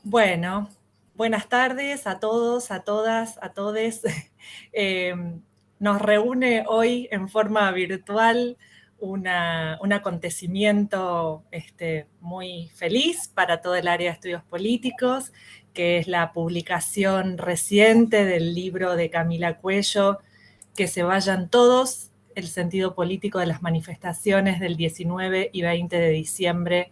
Bueno, buenas tardes a todos, a todas, a todes. Eh, Nos reúne hoy en forma virtual un acontecimiento muy feliz para todo el área de estudios políticos, que es la publicación reciente del libro de Camila Cuello, Que se vayan todos, el sentido político de las manifestaciones del 19 y 20 de diciembre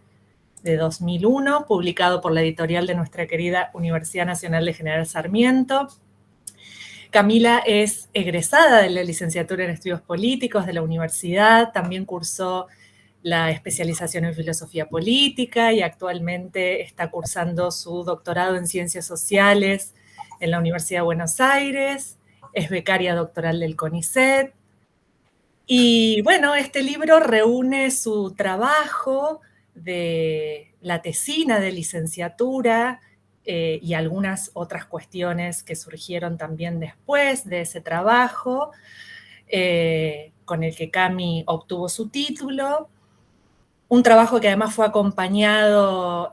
de 2001, publicado por la editorial de nuestra querida Universidad Nacional de General Sarmiento. Camila es egresada de la licenciatura en Estudios Políticos de la universidad, también cursó la especialización en Filosofía Política y actualmente está cursando su doctorado en Ciencias Sociales en la Universidad de Buenos Aires, es becaria doctoral del CONICET. Y bueno, este libro reúne su trabajo de la tesina de licenciatura y algunas otras cuestiones que surgieron también después de ese trabajo, con el que Cami obtuvo su título. Un trabajo que además fue acompañado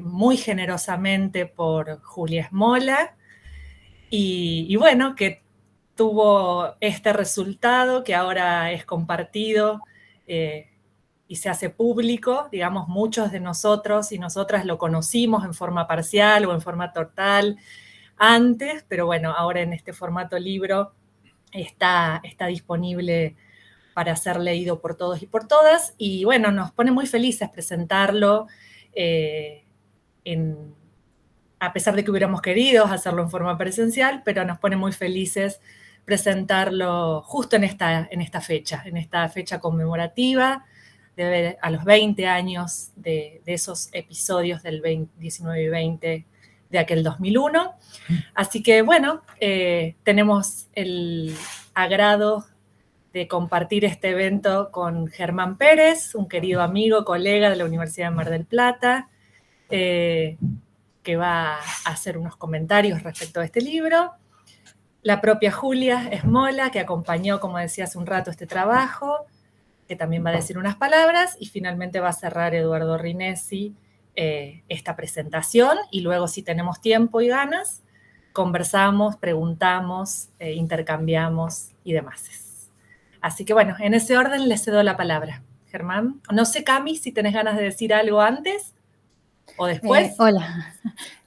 muy generosamente por Julia Esmola y bueno, que tuvo este resultado que ahora es compartido eh, y se hace público. Digamos, muchos de nosotros y nosotras lo conocimos en forma parcial o en forma total antes, pero bueno, ahora en este formato libro está disponible para ser leído por todos y por todas. Y bueno, nos pone muy felices presentarlo eh, en a pesar de que hubiéramos querido hacerlo en forma presencial, pero nos pone muy felices presentarlo justo en esta fecha conmemorativa, a los 20 años de esos episodios del 19 y 20 de aquel 2001. Así que bueno, tenemos el agrado de compartir este evento con Germán Pérez, un querido amigo, colega de la Universidad de Mar del Plata, que va a hacer unos comentarios respecto a este libro. La propia Julia Esmola, que acompañó, como decía hace un rato, este trabajo, que también va a decir unas palabras, y finalmente va a cerrar Eduardo Rinesi esta presentación, y luego, si tenemos tiempo y ganas, conversamos, preguntamos, intercambiamos y demás. Así que bueno, en ese orden le cedo la palabra. Germán, no sé, Cami, si tenés ganas de decir algo antes o después. Hola.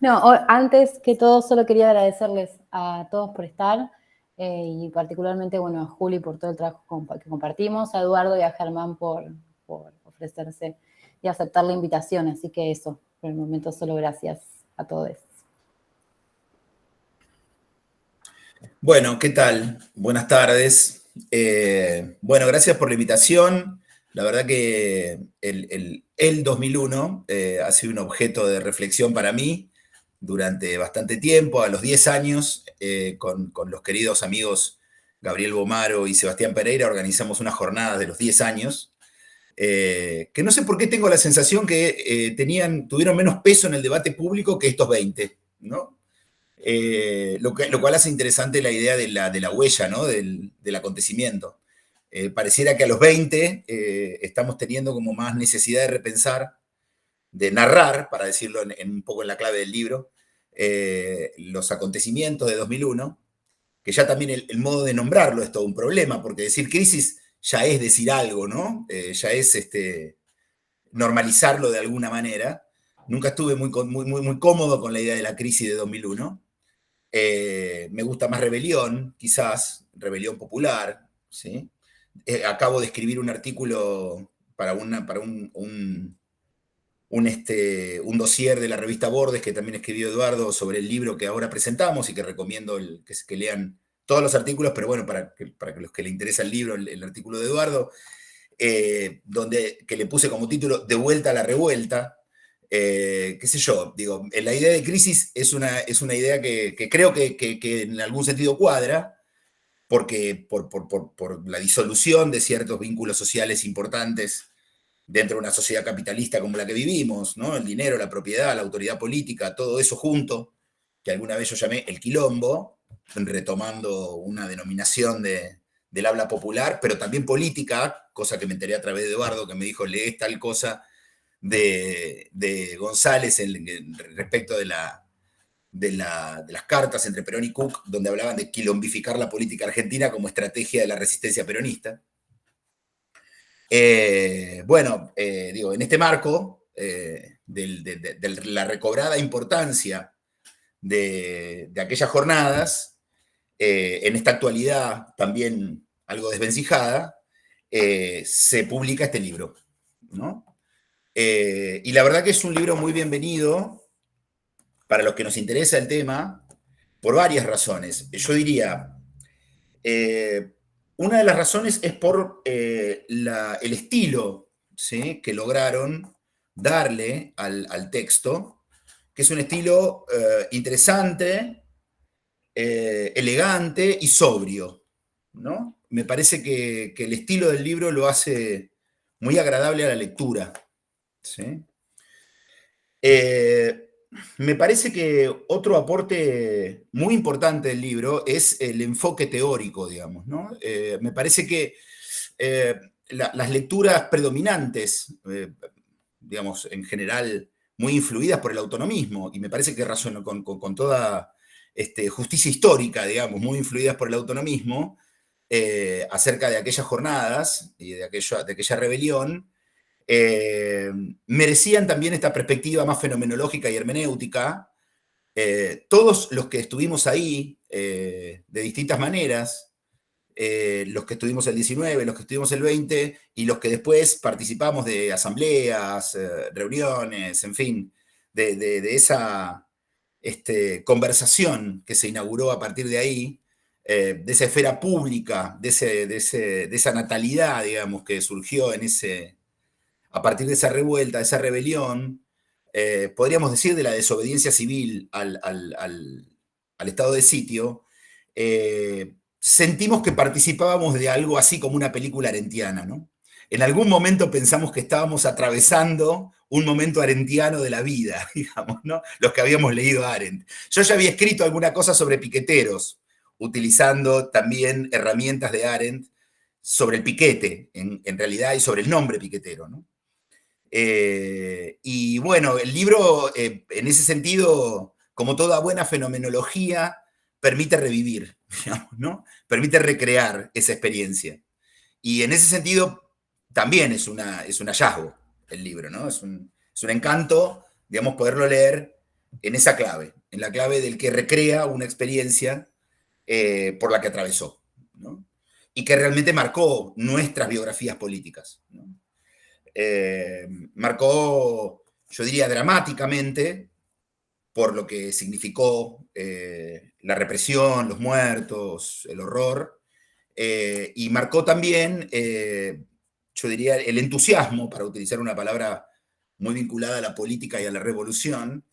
No, antes que todo solo quería agradecerles a todos por estar y particularmente, bueno, a Juli por todo el trabajo que compartimos, a Eduardo y a Germán por ofrecerse y aceptar la invitación. Así que eso, por el momento solo gracias a todos. Bueno, ¿qué tal? Buenas tardes. Bueno, gracias por la invitación. La verdad que el 2001 ha sido un objeto de reflexión para mí durante bastante tiempo. A los 10 años, con los queridos amigos Gabriel Bomaro y Sebastián Pereira, organizamos unas jornadas de los 10 años, que no sé por qué tengo la sensación que tuvieron menos peso en el debate público que estos 20, ¿no? Lo cual hace interesante la idea de la huella, ¿no? Del acontecimiento. Pareciera que a los 20 estamos teniendo como más necesidad de repensar, de narrar, para decirlo un poco en la clave del libro, los acontecimientos de 2001, que ya también el modo de nombrarlo es todo un problema, porque decir crisis ya es decir algo, ¿no? Ya es normalizarlo de alguna manera. Nunca estuve muy cómodo con la idea de la crisis de 2001. Me gusta más rebelión, quizás, rebelión popular, ¿sí? Acabo de escribir un artículo para un dossier de la revista Bordes, que también escribió Eduardo, sobre el libro que ahora presentamos y que recomiendo que lean todos los artículos, pero bueno, para que los que le interesa el libro, el artículo de Eduardo, que le puse como título De vuelta a la revuelta. Qué sé yo, digo, la idea de crisis es una idea que creo que en algún sentido cuadra, porque por la disolución de ciertos vínculos sociales importantes dentro de una sociedad capitalista como la que vivimos, ¿no? El dinero, la propiedad, la autoridad política, todo eso junto, que alguna vez yo llamé el quilombo, retomando una denominación del habla popular, pero también política, cosa que me enteré a través de Eduardo, que me dijo, lees tal cosa de González respecto de las cartas entre Perón y Cook, donde hablaban de quilombificar la política argentina como estrategia de la resistencia peronista. Digo, en este marco de la recobrada importancia de aquellas jornadas, en esta actualidad también algo desvencijada, se publica este libro, ¿no? Y la verdad que es un libro muy bienvenido para los que nos interesa el tema, por varias razones. Yo diría, una de las razones es por el estilo, ¿sí?, que lograron darle al texto, que es un estilo interesante, elegante y sobrio, ¿no? Me parece que el estilo del libro lo hace muy agradable a la lectura, ¿sí? Me parece que otro aporte muy importante del libro es el enfoque teórico, digamos, ¿no? Me parece que las lecturas predominantes, digamos, en general, muy influidas por el autonomismo, y me parece que razón con toda justicia histórica, digamos, muy influidas por el autonomismo, acerca de aquellas jornadas y de aquella rebelión, merecían también esta perspectiva más fenomenológica y hermenéutica. Todos los que estuvimos ahí, de distintas maneras, los que estuvimos el 19, los que estuvimos el 20, y los que después participamos de asambleas, reuniones, en fin, de esa conversación que se inauguró a partir de ahí, de esa esfera pública, de esa natalidad, digamos, que surgió a partir de esa revuelta, de esa rebelión, podríamos decir de la desobediencia civil al estado de sitio, sentimos que participábamos de algo así como una película arendtiana, ¿no? En algún momento pensamos que estábamos atravesando un momento arendtiano de la vida, digamos, ¿no? Los que habíamos leído a Arendt. Yo ya había escrito alguna cosa sobre piqueteros, utilizando también herramientas de Arendt sobre el piquete, en realidad, y sobre el nombre piquetero, ¿no? Y bueno, el libro, en ese sentido, como toda buena fenomenología, permite revivir, digamos, ¿no? Permite recrear esa experiencia. Y en ese sentido, también es un hallazgo el libro, ¿no? Es un encanto, digamos, poderlo leer en esa clave, en la clave del que recrea una experiencia por la que atravesó, ¿no? Y que realmente marcó nuestras biografías políticas, ¿no? Marcó, yo diría, dramáticamente, por lo que significó la represión, los muertos, el horror, y marcó también, yo diría, el entusiasmo, para utilizar una palabra muy vinculada a la política y a la revolución,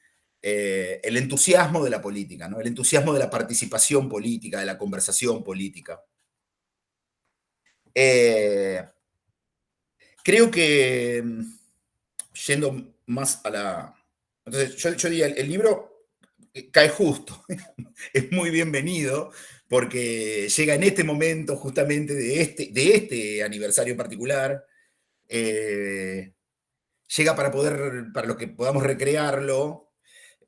el entusiasmo de la política, ¿no? El entusiasmo de la participación política, de la conversación política. Creo que, yendo más a la... Entonces, yo diría, el libro cae justo, es muy bienvenido, porque llega en este momento justamente de este aniversario particular, llega para lo que podamos recrearlo,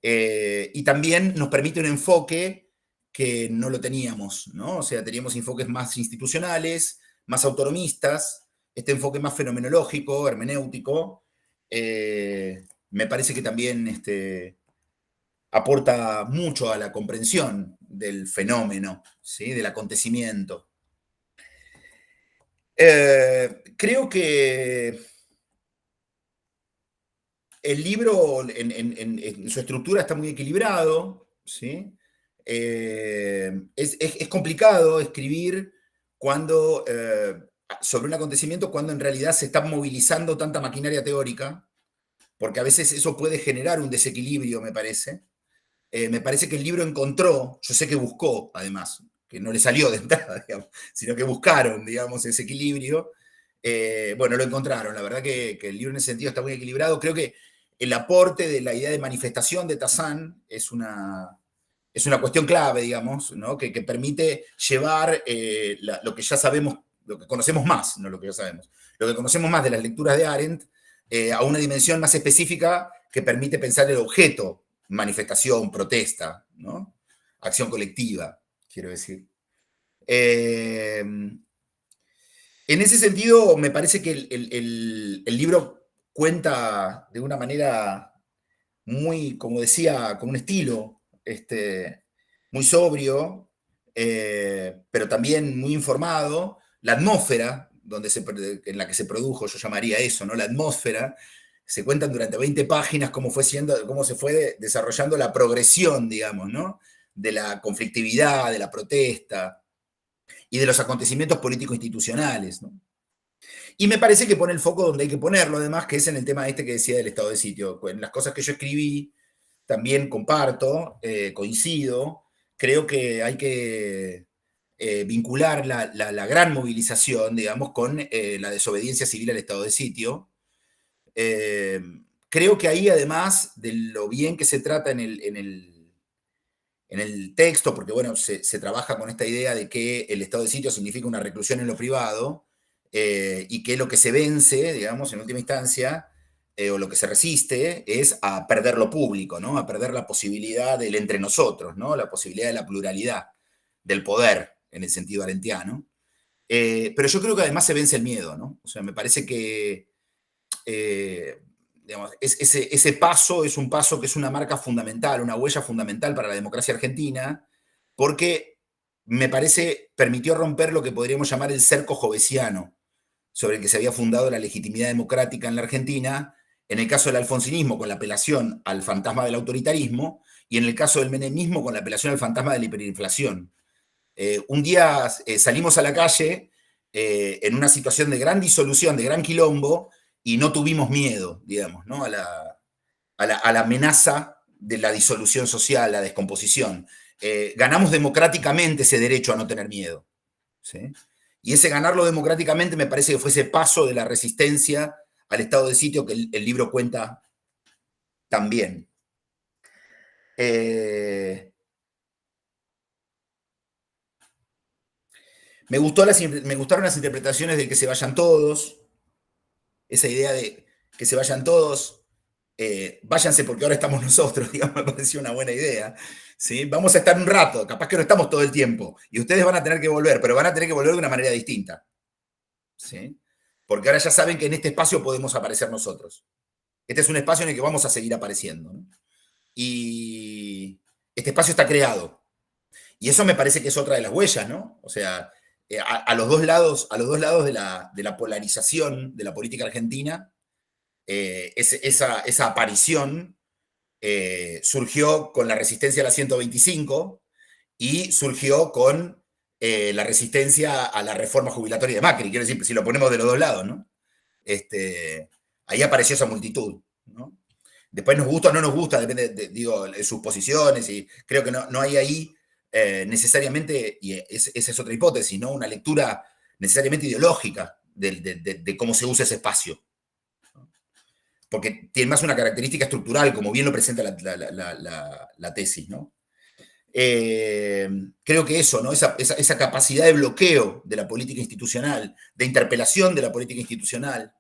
y también nos permite un enfoque que no lo teníamos, ¿no? O sea, teníamos enfoques más institucionales, más autonomistas, este enfoque más fenomenológico, hermenéutico, me parece que también aporta mucho a la comprensión del fenómeno, ¿sí?, del acontecimiento. Creo que el libro en su estructura está muy equilibrado, ¿sí? Es complicado escribir sobre un acontecimiento cuando en realidad se está movilizando tanta maquinaria teórica, porque a veces eso puede generar un desequilibrio, me parece. Me parece que el libro encontró, yo sé que buscó, además, que no le salió de entrada, digamos, sino que buscaron, digamos, ese equilibrio. Bueno, lo encontraron. La verdad que el libro en ese sentido está muy equilibrado. Creo que el aporte de la idea de manifestación de Tassán es una cuestión clave, digamos, ¿no? Que permite llevar lo que ya sabemos, lo que conocemos más, no lo que ya sabemos, lo que conocemos más de las lecturas de Arendt, a una dimensión más específica que permite pensar el objeto, manifestación, protesta, ¿no? Acción colectiva, quiero decir. En ese sentido, me parece que el libro cuenta de una manera muy, como decía, con un estilo muy sobrio, pero también muy informado. La atmósfera en la que se produjo, yo llamaría eso, ¿no? La atmósfera, se cuentan durante 20 páginas cómo se fue desarrollando la progresión, digamos, ¿no? De la conflictividad, de la protesta y de los acontecimientos político-institucionales, ¿no? Y me parece que pone el foco donde hay que ponerlo, además, que es en el tema que decía del estado de sitio. En las cosas que yo escribí, también comparto, coincido. Creo que hay que vincular la gran movilización, digamos, con la desobediencia civil al estado de sitio. Creo que ahí, además de lo bien que se trata en el texto, porque bueno, se trabaja con esta idea de que el estado de sitio significa una reclusión en lo privado, y que lo que se vence, digamos, en última instancia, o lo que se resiste, es a perder lo público, ¿no? A perder la posibilidad del entre nosotros, ¿no? La posibilidad de la pluralidad, del poder, en el sentido arentiano. Pero yo creo que además se vence el miedo, ¿no? O sea, me parece que digamos, ese paso es un paso que es una marca fundamental, una huella fundamental para la democracia argentina, porque me parece permitió romper lo que podríamos llamar el cerco jovesiano, sobre el que se había fundado la legitimidad democrática en la Argentina, en el caso del alfonsinismo con la apelación al fantasma del autoritarismo, y en el caso del menemismo con la apelación al fantasma de la hiperinflación. Un día salimos a la calle en una situación de gran disolución, de gran quilombo, y no tuvimos miedo, digamos, ¿no? a la amenaza de la disolución social, la descomposición. Ganamos democráticamente ese derecho a no tener miedo, ¿sí? Y ese ganarlo democráticamente me parece que fue ese paso de la resistencia al estado de sitio que el libro cuenta también. Me gustaron las interpretaciones de que se vayan todos, esa idea de que se vayan todos, váyanse porque ahora estamos nosotros, digamos, me pareció una buena idea. ¿Sí? Vamos a estar un rato, capaz que no estamos todo el tiempo, y ustedes van a tener que volver, pero van a tener que volver de una manera distinta. ¿Sí? Porque ahora ya saben que en este espacio podemos aparecer nosotros. Este es un espacio en el que vamos a seguir apareciendo, ¿no? Y este espacio está creado. Y eso me parece que es otra de las huellas, ¿no? O sea, a los dos lados de la polarización de la política argentina, esa aparición surgió con la resistencia a la 125 y surgió con la resistencia a la reforma jubilatoria de Macri. Quiero decir, si lo ponemos de los dos lados, ¿no? Ahí apareció esa multitud, ¿no? Después nos gusta o no nos gusta, depende de sus posiciones, y creo que no hay ahí necesariamente, y esa es otra hipótesis, ¿no? Una lectura necesariamente ideológica de cómo se usa ese espacio. Porque tiene más una característica estructural, como bien lo presenta la tesis, ¿no? Creo que eso, ¿no? Esa capacidad de bloqueo de la política institucional, de interpelación de la política institucional,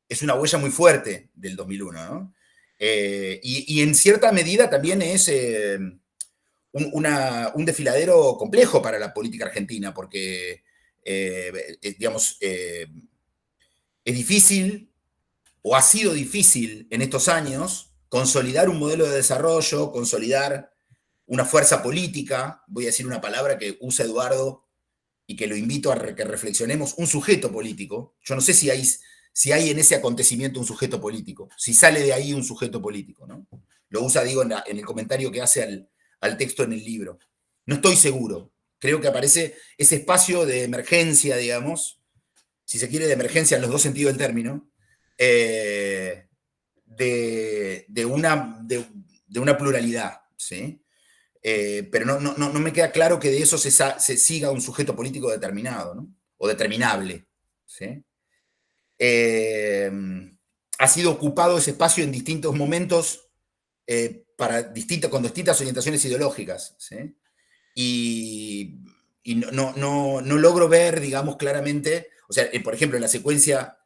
es una huella muy fuerte del 2001, ¿no? Y en cierta medida también es un desfiladero complejo para la política argentina, porque, digamos, es difícil, o ha sido difícil en estos años, consolidar un modelo de desarrollo, consolidar una fuerza política, voy a decir una palabra que usa Eduardo y que lo invito a que reflexionemos, un sujeto político. Yo no sé si hay en ese acontecimiento un sujeto político, si sale de ahí un sujeto político, ¿no? Lo usa, digo, en el comentario que hace al texto en el libro. No estoy seguro. Creo que aparece ese espacio de emergencia, digamos, si se quiere, de emergencia en los dos sentidos del término, de una pluralidad, ¿sí? Pero no me queda claro que de eso se siga un sujeto político determinado, ¿no? O determinable, ¿sí? Ha sido ocupado ese espacio en distintos momentos con distintas orientaciones ideológicas, ¿sí? Y no logro ver, digamos, claramente, o sea, por ejemplo, en la secuencia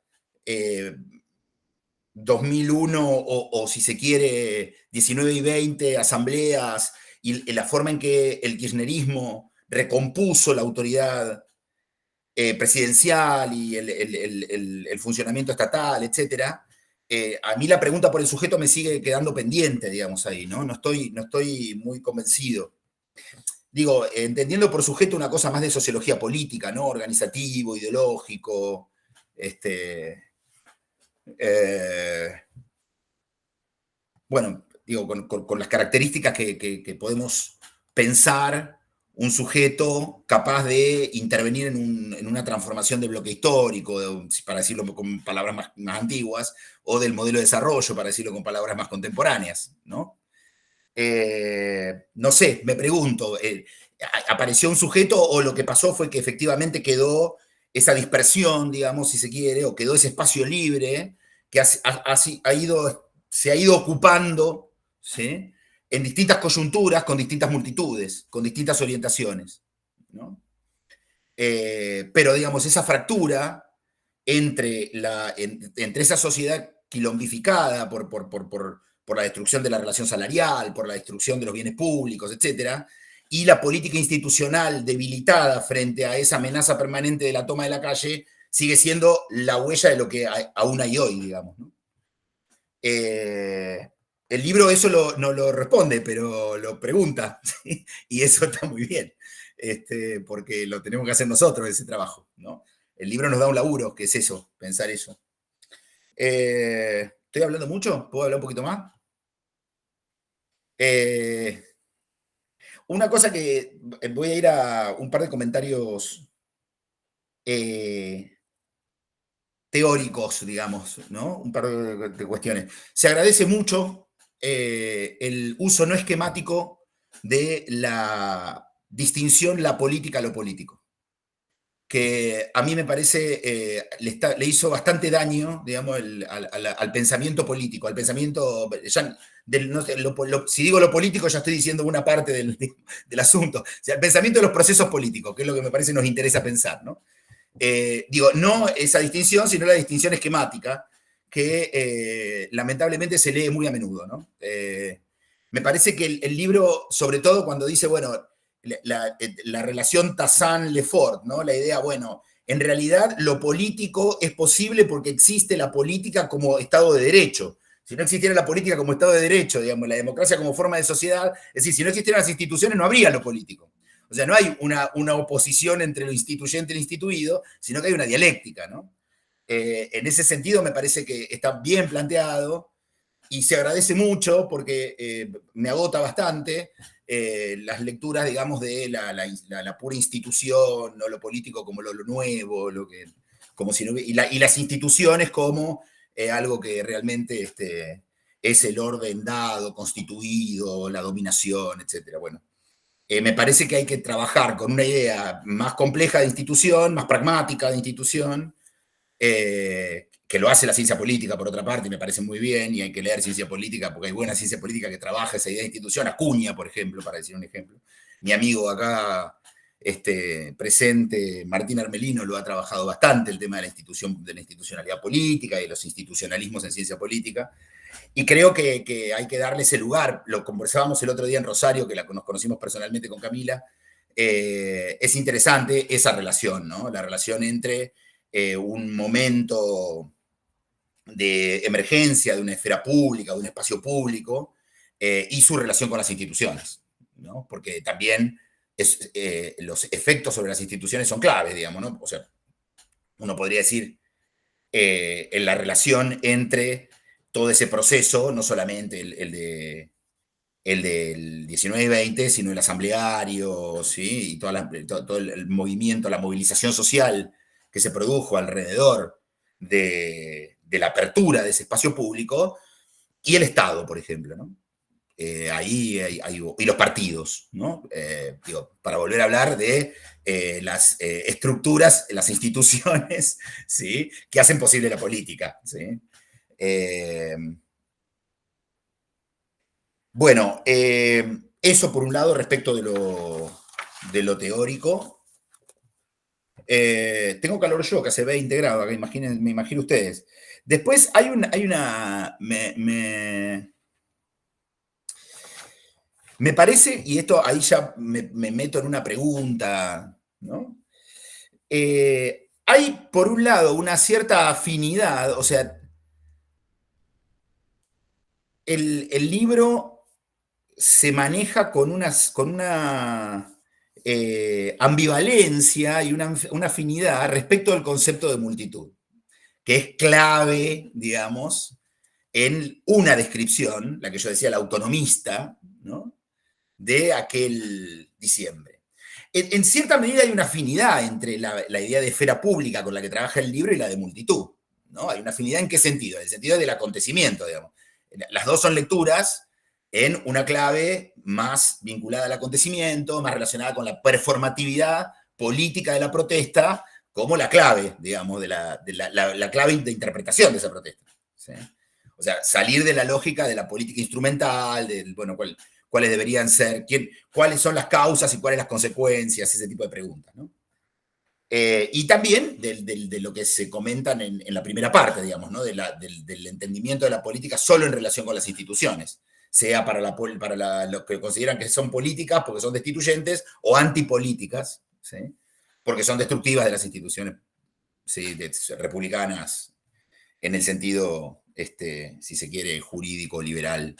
2001 o si se quiere 19 y 20, asambleas y la forma en que el kirchnerismo recompuso la autoridad presidencial y el funcionamiento estatal, etcétera, a mí la pregunta por el sujeto me sigue quedando pendiente, digamos, ahí, ¿no? No estoy muy convencido. Digo, entendiendo por sujeto una cosa más de sociología política, ¿no? Organizativo, ideológico, bueno, digo, con las características que podemos pensar un sujeto capaz de intervenir en una transformación del bloque histórico, para decirlo con palabras más antiguas, o del modelo de desarrollo, para decirlo con palabras más contemporáneas, ¿no? No sé, me pregunto, ¿apareció un sujeto o lo que pasó fue que efectivamente quedó esa dispersión, digamos, si se quiere, o quedó ese espacio libre que se ha ido ocupando, ¿sí? En distintas coyunturas, con distintas multitudes, con distintas orientaciones, ¿no? Pero, digamos, esa fractura entre esa sociedad quilombificada por la destrucción de la relación salarial, por la destrucción de los bienes públicos, etcétera, y la política institucional debilitada frente a esa amenaza permanente de la toma de la calle, sigue siendo la huella de lo que aún hay hoy, digamos, ¿no? El libro eso no lo responde, pero lo pregunta, ¿sí? Y eso está muy bien, porque lo tenemos que hacer nosotros, ese trabajo, ¿no? El libro nos da un laburo, que es eso, pensar eso. ¿Estoy hablando mucho? ¿Puedo hablar un poquito más? Una cosa que voy a ir a un par de comentarios teóricos, digamos, ¿no? Un par de cuestiones. Se agradece mucho el uso no esquemático de la distinción la política a lo político, que a mí me parece le hizo bastante daño, digamos, al pensamiento político, al pensamiento, ya, no sé, si digo lo político ya estoy diciendo una parte del asunto, o sea, el pensamiento de los procesos políticos, que es lo que me parece nos interesa pensar, ¿no? Digo, no esa distinción, sino la distinción esquemática, que lamentablemente se lee muy a menudo, ¿no? Me parece que el libro, sobre todo cuando dice, bueno, la relación Tassán-Lefort, ¿no? La idea, bueno, en realidad lo político es posible porque existe la política como Estado de Derecho. Si no existiera la política como Estado de Derecho, digamos, la democracia como forma de sociedad, es decir, si no existieran las instituciones no habría lo político. O sea, no hay una oposición entre lo instituyente y lo instituido, sino que hay una dialéctica, ¿no? En ese sentido me parece que está bien planteado y se agradece mucho porque me agota bastante las lecturas, digamos, de la pura institución, ¿no? Lo político como lo nuevo, como si no, y las instituciones como algo que realmente es el orden dado, constituido, la dominación, etcétera. Bueno, me parece que hay que trabajar con una idea más compleja de institución, más pragmática de institución, que lo hace la ciencia política, por otra parte, y me parece muy bien, y hay que leer ciencia política, porque hay buena ciencia política que trabaja esa idea de institución. Acuña, por ejemplo, para decir un ejemplo. Mi amigo acá presente, Martín Armelino, lo ha trabajado bastante, el tema de la institucionalidad política y los institucionalismos en ciencia política. Y creo que hay que darle ese lugar. Lo conversábamos el otro día en Rosario, que nos conocimos personalmente con Camila. Es interesante esa relación, ¿no? La relación entre un momento de emergencia de una esfera pública, de un espacio público, y su relación con las instituciones, ¿no? Porque también los efectos sobre las instituciones son claves, digamos, ¿no? O sea, uno podría decir en la relación entre todo ese proceso, no solamente el del 19 y 20, sino el asambleario, ¿sí? Y todo el movimiento, la movilización social que se produjo alrededor de la apertura de ese espacio público, y el Estado, por ejemplo, ¿no? Y los partidos, ¿no? Digo, para volver a hablar de las estructuras, las instituciones, ¿sí? Que hacen posible la política, ¿sí? Bueno, eso por un lado respecto de lo teórico. Tengo calor yo, que hace 20 grados, me imagino ustedes. Después hay una me parece, y esto ahí ya me meto en una pregunta, ¿no? Hay, por un lado, una cierta afinidad, o sea, el libro se maneja con una ambivalencia y una afinidad respecto del concepto de multitud, que es clave, digamos, en una descripción, la que yo decía, la autonomista, ¿no?, de aquel diciembre. En cierta medida hay una afinidad entre la idea de esfera pública con la que trabaja el libro y la de multitud, ¿no? Hay una afinidad, ¿en qué sentido? En el sentido del acontecimiento, digamos. Las dos son lecturas en una clave más vinculada al acontecimiento, más relacionada con la performatividad política de la protesta, como la clave, digamos, la clave de interpretación de esa protesta, ¿sí? O sea, salir de la lógica de la política instrumental, bueno, cuáles deberían ser, cuáles son las causas y cuáles las consecuencias, ese tipo de preguntas, ¿no? Y también de lo que se comentan en la primera parte, digamos, ¿no?, del entendimiento de la política solo en relación con las instituciones, sea para los que consideran que son políticas porque son destituyentes o antipolíticas, ¿sí?, porque son destructivas de las instituciones, ¿sí?, republicanas, en el sentido, si se quiere, jurídico, liberal.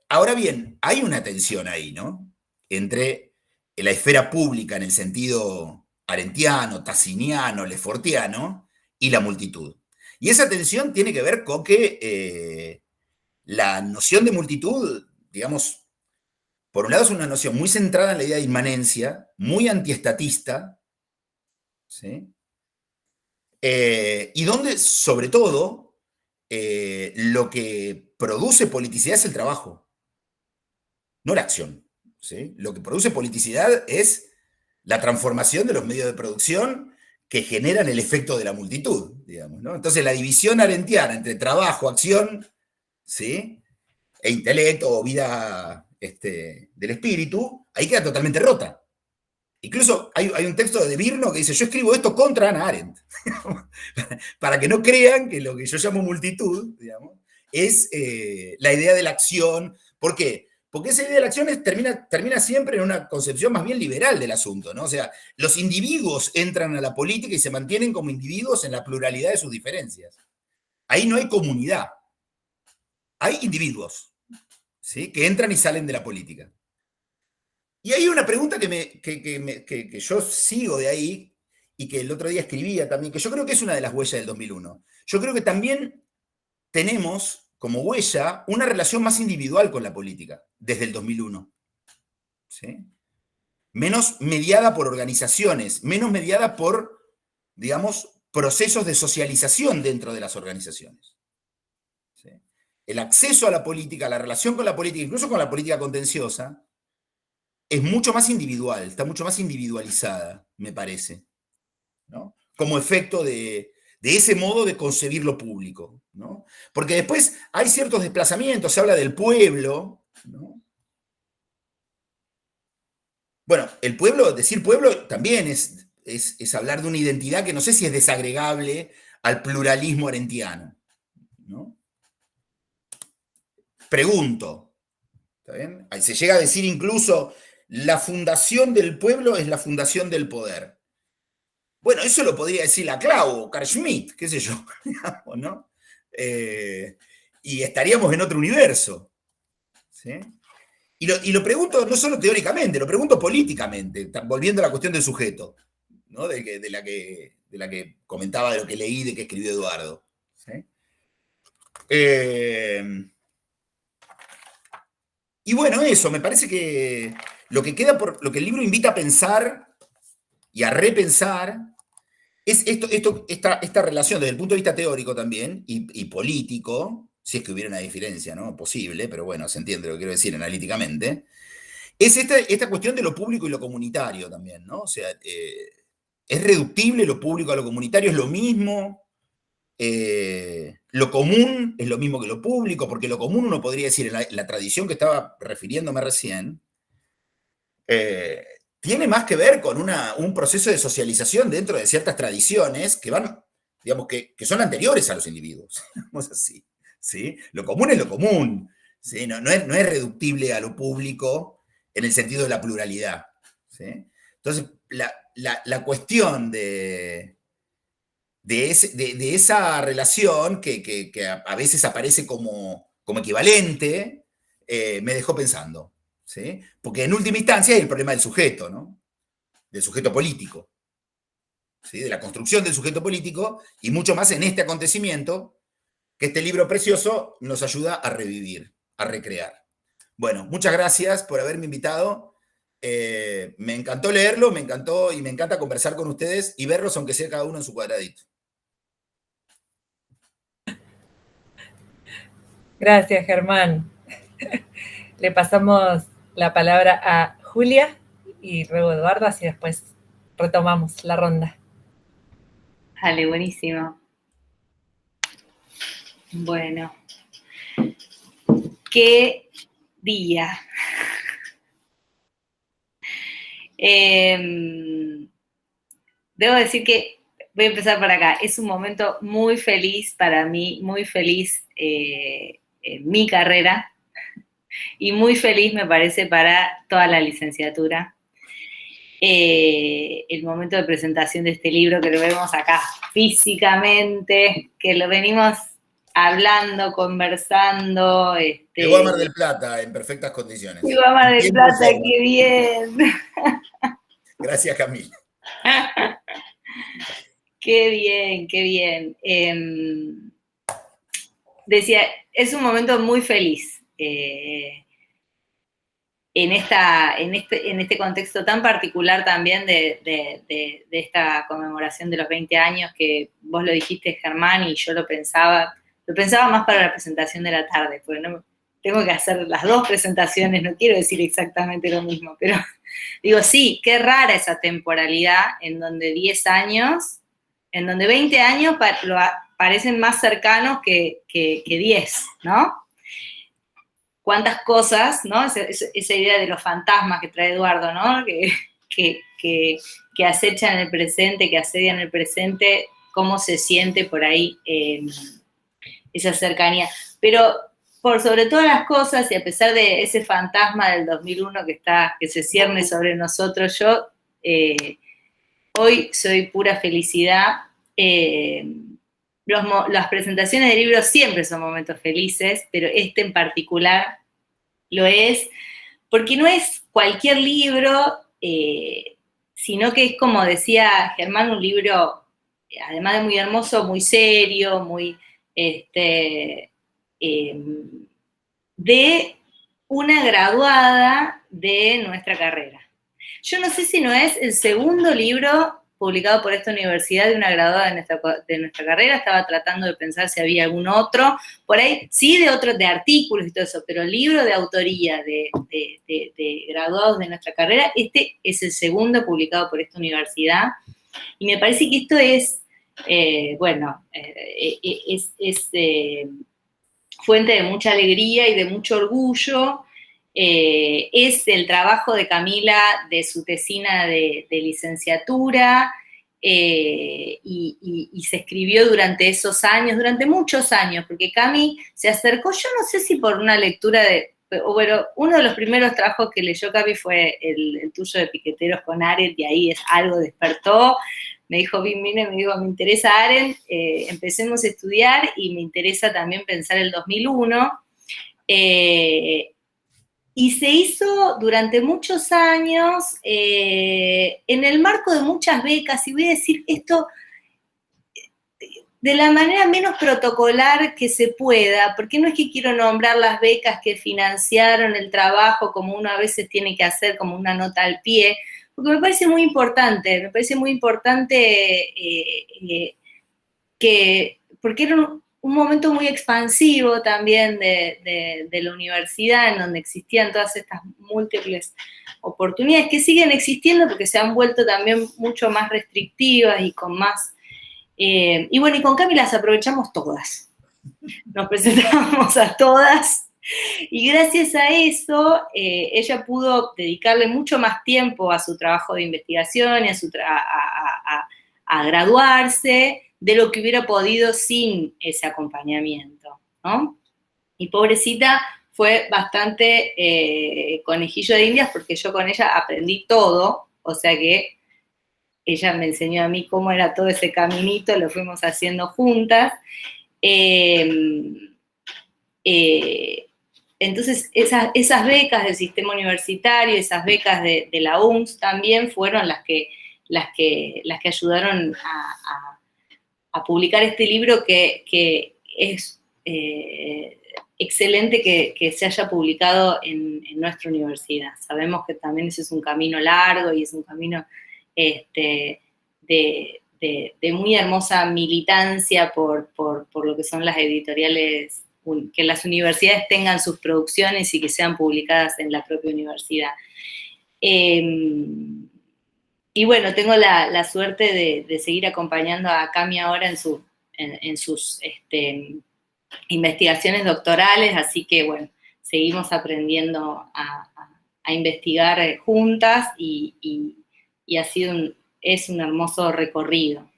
Ahora bien, hay una tensión ahí, ¿no?, entre la esfera pública en el sentido arendtiano, tassiniano, lefortiano, y la multitud. Y esa tensión tiene que ver con que la noción de multitud, digamos, por un lado es una noción muy centrada en la idea de inmanencia, muy antiestatista, ¿sí?, y donde, sobre todo, lo que produce politicidad es el trabajo, no la acción, ¿sí? Lo que produce politicidad es la transformación de los medios de producción que generan el efecto de la multitud, digamos, ¿no? Entonces, la división arendtiana entre trabajo, acción, ¿sí?, e intelecto o vida del espíritu, ahí queda totalmente rota. Incluso hay un texto de Virno que dice: yo escribo esto contra Hannah Arendt, para que no crean que lo que yo llamo multitud, digamos, es la idea de la acción. ¿Por qué? Porque esa idea de la acción termina siempre en una concepción más bien liberal del asunto, ¿no? O sea, los individuos entran a la política y se mantienen como individuos en la pluralidad de sus diferencias. Ahí no hay comunidad, hay individuos, ¿sí?, que entran y salen de la política. Y hay una pregunta que yo sigo de ahí, y que el otro día escribía también, que yo creo que es una de las huellas del 2001. Yo creo que también tenemos como huella una relación más individual con la política desde el 2001, ¿sí?, menos mediada por organizaciones, menos mediada por, digamos, procesos de socialización dentro de las organizaciones, ¿sí? El acceso a la política, la relación con la política, incluso con la política contenciosa, es mucho más individual, está mucho más individualizada, me parece, ¿no?, como efecto de ese modo de concebir lo público, ¿no? Porque después hay ciertos desplazamientos, se habla del pueblo, ¿no? Bueno, el pueblo, decir pueblo también es hablar de una identidad que no sé si es desagregable al pluralismo arendtiano, ¿no? Pregunto, ¿está bien? Ahí se llega a decir incluso: la fundación del pueblo es la fundación del poder. Bueno, eso lo podría decir Laclau o Carl Schmitt, qué sé yo, digamos, ¿no? Y estaríamos en otro universo, ¿sí? Y lo pregunto no solo teóricamente, lo pregunto políticamente, volviendo a la cuestión del sujeto, ¿no?, de la que comentaba, de lo que leí, de que escribió Eduardo, ¿sí? Y bueno, eso, me parece que lo que el libro invita a pensar y a repensar es esta relación desde el punto de vista teórico también y político, si es que hubiera una diferencia, ¿no?, posible, pero bueno, se entiende lo que quiero decir analíticamente, es esta cuestión de lo público y lo comunitario también, ¿no? O sea, es reductible lo público a lo comunitario, es lo mismo. Lo común es lo mismo que lo público, porque lo común uno podría decir, en la tradición que estaba refiriéndome recién, tiene más que ver con un proceso de socialización dentro de ciertas tradiciones que van digamos, que son anteriores a los individuos, digamos así, ¿sí? Lo común es lo común, ¿sí? No es reductible a lo público en el sentido de la pluralidad, ¿sí? Entonces, la cuestión de esa relación que a veces aparece como equivalente, me dejó pensando, ¿sí? Porque en última instancia hay el problema del sujeto, ¿no? Del sujeto político, ¿sí? De la construcción del sujeto político, y mucho más en este acontecimiento que este libro precioso nos ayuda a revivir, a recrear. Bueno, muchas gracias por haberme invitado. Me encantó leerlo, me encantó y me encanta conversar con ustedes y verlos, aunque sea cada uno en su cuadradito. Gracias, Germán. Le pasamos la palabra a Julia y luego Eduardo, así después retomamos la ronda. Dale, buenísimo. Bueno, qué día. Debo decir que, voy a empezar por acá, es un momento muy feliz para mí, muy feliz en mi carrera y muy feliz me parece para toda la licenciatura. El momento de presentación de este libro, que lo vemos acá físicamente, que lo venimos hablando, conversando. Llegó a Mar del Plata en perfectas condiciones. Llegó a Mar del Plata, qué bien. Gracias, Camila. Qué bien, qué bien. Decía, es un momento muy feliz en este contexto tan particular también de esta conmemoración de los 20 años, que vos lo dijiste, Germán, y yo lo pensaba más para la presentación de la tarde, porque no tengo que hacer las dos presentaciones, no quiero decir exactamente lo mismo, pero digo, sí, qué rara esa temporalidad en donde 10 años, en donde 20 años parecen más cercanos que 10, ¿no? Cuántas cosas, ¿no? Esa idea de los fantasmas que trae Eduardo, ¿no? Que acechan el presente, que asedian el presente, cómo se siente por ahí esa cercanía. Pero por sobre todas las cosas, y a pesar de ese fantasma del 2001 que se cierne sobre nosotros, yo hoy soy pura felicidad. Las presentaciones de libros siempre son momentos felices, pero este en particular lo es, porque no es cualquier libro, sino que es, como decía Germán, un libro, además de muy hermoso, muy serio, muy de una graduada de nuestra carrera. Yo no sé si no es el segundo libro publicado por esta universidad de una graduada de nuestra carrera. Estaba tratando de pensar si había algún otro, por ahí sí, de artículos y todo eso, pero libro de autoría de graduados de nuestra carrera, este es el segundo publicado por esta universidad, y me parece que esto es, fuente de mucha alegría y de mucho orgullo. Es el trabajo de Camila de su tesina de licenciatura, y se escribió durante esos años, durante muchos años, porque Cami se acercó, yo no sé si por una lectura bueno, uno de los primeros trabajos que leyó Cami fue el tuyo de Piqueteros con Arendt, y ahí algo despertó. Me dijo, me interesa Arendt, empecemos a estudiar, y me interesa también pensar el 2001. Y se hizo durante muchos años en el marco de muchas becas, y voy a decir esto de la manera menos protocolar que se pueda, porque no es que quiero nombrar las becas que financiaron el trabajo como uno a veces tiene que hacer como una nota al pie, porque me parece muy importante, porque era un momento muy expansivo también de la universidad, en donde existían todas estas múltiples oportunidades que siguen existiendo, porque se han vuelto también mucho más restrictivas y con más... y bueno, y con Cami las aprovechamos todas. Nos presentamos a todas, y gracias a eso ella pudo dedicarle mucho más tiempo a su trabajo de investigación y a graduarse, de lo que hubiera podido sin ese acompañamiento, ¿no? Y pobrecita fue bastante conejillo de indias porque yo con ella aprendí todo, o sea que ella me enseñó a mí cómo era todo ese caminito, lo fuimos haciendo juntas. Entonces, esas becas del sistema universitario, esas becas de la UNS también fueron las que ayudaron a publicar este libro que es excelente que se haya publicado en nuestra universidad. Sabemos que también ese es un camino largo y es un camino de muy hermosa militancia por lo que son las editoriales, que las universidades tengan sus producciones y que sean publicadas en la propia universidad. Y bueno, tengo la suerte de seguir acompañando a Cami ahora en sus investigaciones doctorales, así que bueno, seguimos aprendiendo a investigar juntas y es un hermoso recorrido.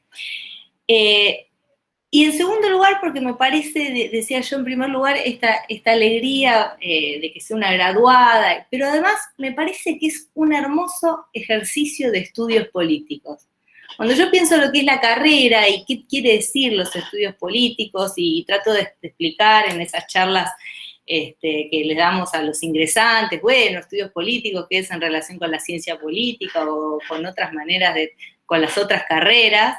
Y en segundo lugar, porque me parece, decía yo en primer lugar, esta alegría de que sea una graduada, pero además me parece que es un hermoso ejercicio de estudios políticos. Cuando yo pienso lo que es la carrera y qué quiere decir los estudios políticos y trato de explicar en esas charlas que les damos a los ingresantes, bueno, estudios políticos, qué es en relación con la ciencia política o con otras maneras, con las otras carreras,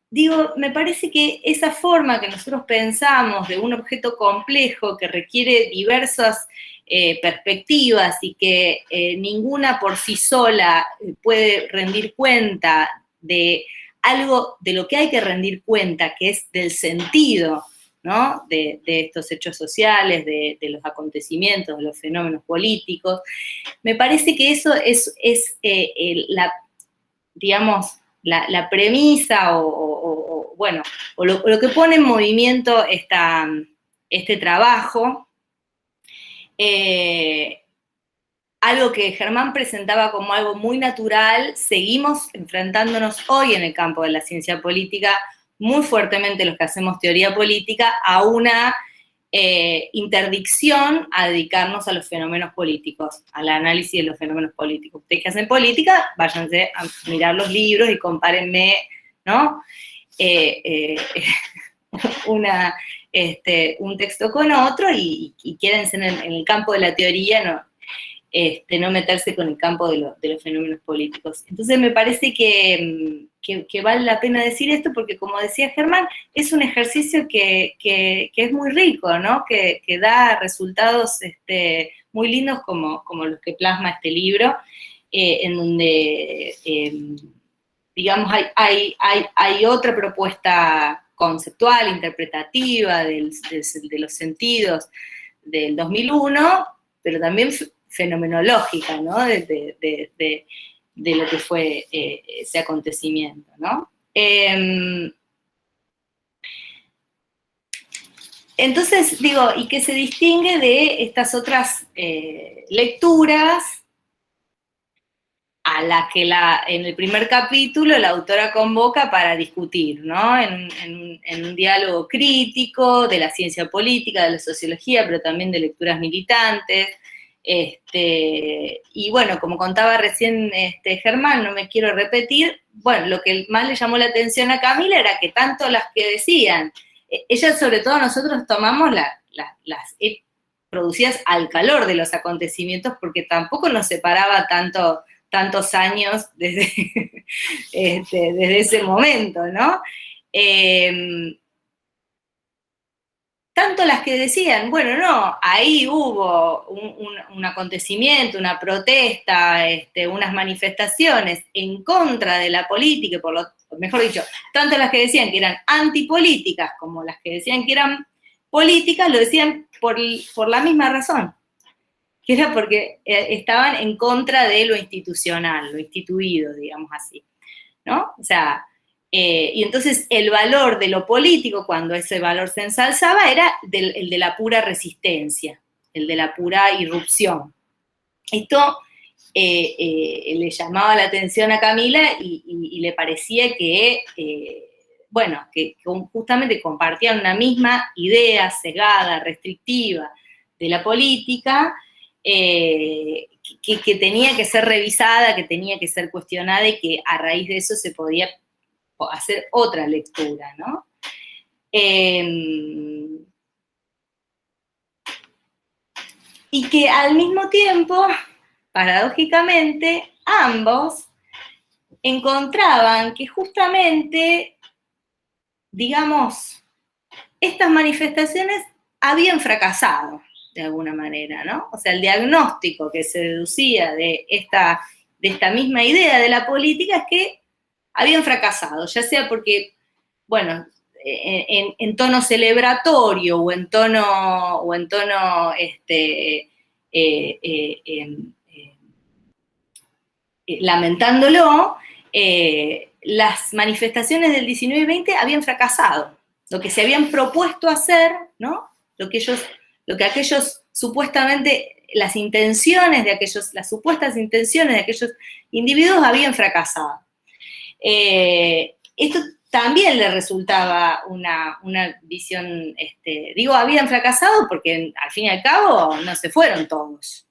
digo, me parece que esa forma que nosotros pensamos de un objeto complejo que requiere diversas perspectivas y que ninguna por sí sola puede rendir cuenta de algo de lo que hay que rendir cuenta, que es del sentido, ¿no? de estos hechos sociales, de los acontecimientos, de los fenómenos políticos. Me parece que eso es la premisa o lo que pone en movimiento este trabajo. Algo que Germán presentaba como algo muy natural, seguimos enfrentándonos hoy en el campo de la ciencia política muy fuertemente los que hacemos teoría política a una interdicción a dedicarnos a los fenómenos políticos, al análisis de los fenómenos políticos. Ustedes que hacen política, váyanse a mirar los libros y compárenme, ¿no? Un texto con otro y quédense en el campo de la teoría, no meterse con el campo de los fenómenos políticos. Entonces me parece que vale la pena decir esto porque, como decía Germán, es un ejercicio que es muy rico, ¿no? Que da resultados muy lindos como los que plasma este libro, en donde, digamos, hay otra propuesta conceptual, interpretativa de los sentidos del 2001, pero también fenomenológica, ¿no? De lo que fue ese acontecimiento, ¿no? Entonces, digo, y que se distingue de estas otras lecturas a las que en el primer capítulo la autora convoca para discutir, ¿no? En un diálogo crítico de la ciencia política, de la sociología, pero también de lecturas militantes. Y bueno, como contaba recién Germán, no me quiero repetir, bueno, lo que más le llamó la atención a Camila era que tanto las que decían, ellas sobre todo nosotros tomamos las producidas al calor de los acontecimientos porque tampoco nos separaba tantos años desde ese momento, ¿no? Tanto las que decían, bueno, no, ahí hubo un acontecimiento, una protesta, unas manifestaciones en contra de la política, mejor dicho, tanto las que decían que eran antipolíticas como las que decían que eran políticas, lo decían por la misma razón, que era porque estaban en contra de lo institucional, lo instituido, digamos así, ¿no? O sea, y entonces el valor de lo político, cuando ese valor se ensalzaba, era el de la pura resistencia, el de la pura irrupción. Esto le llamaba la atención a Camila y le parecía que, bueno, que justamente compartían una misma idea cegada, restrictiva de la política, que tenía que ser revisada, que tenía que ser cuestionada y que a raíz de eso se podía hacer otra lectura, ¿no? Y que al mismo tiempo, paradójicamente, ambos encontraban que justamente, digamos, estas manifestaciones habían fracasado de alguna manera, ¿no? O sea, el diagnóstico que se deducía de esta misma idea de la política es que habían fracasado, ya sea porque, bueno, en tono celebratorio o en tono lamentándolo, las manifestaciones del 19 y 20 habían fracasado. Lo que se habían propuesto hacer, ¿no? Lo que aquellos supuestamente, las supuestas intenciones de aquellos individuos habían fracasado. Esto también le resultaba una visión, habían fracasado porque al fin y al cabo no se fueron todos,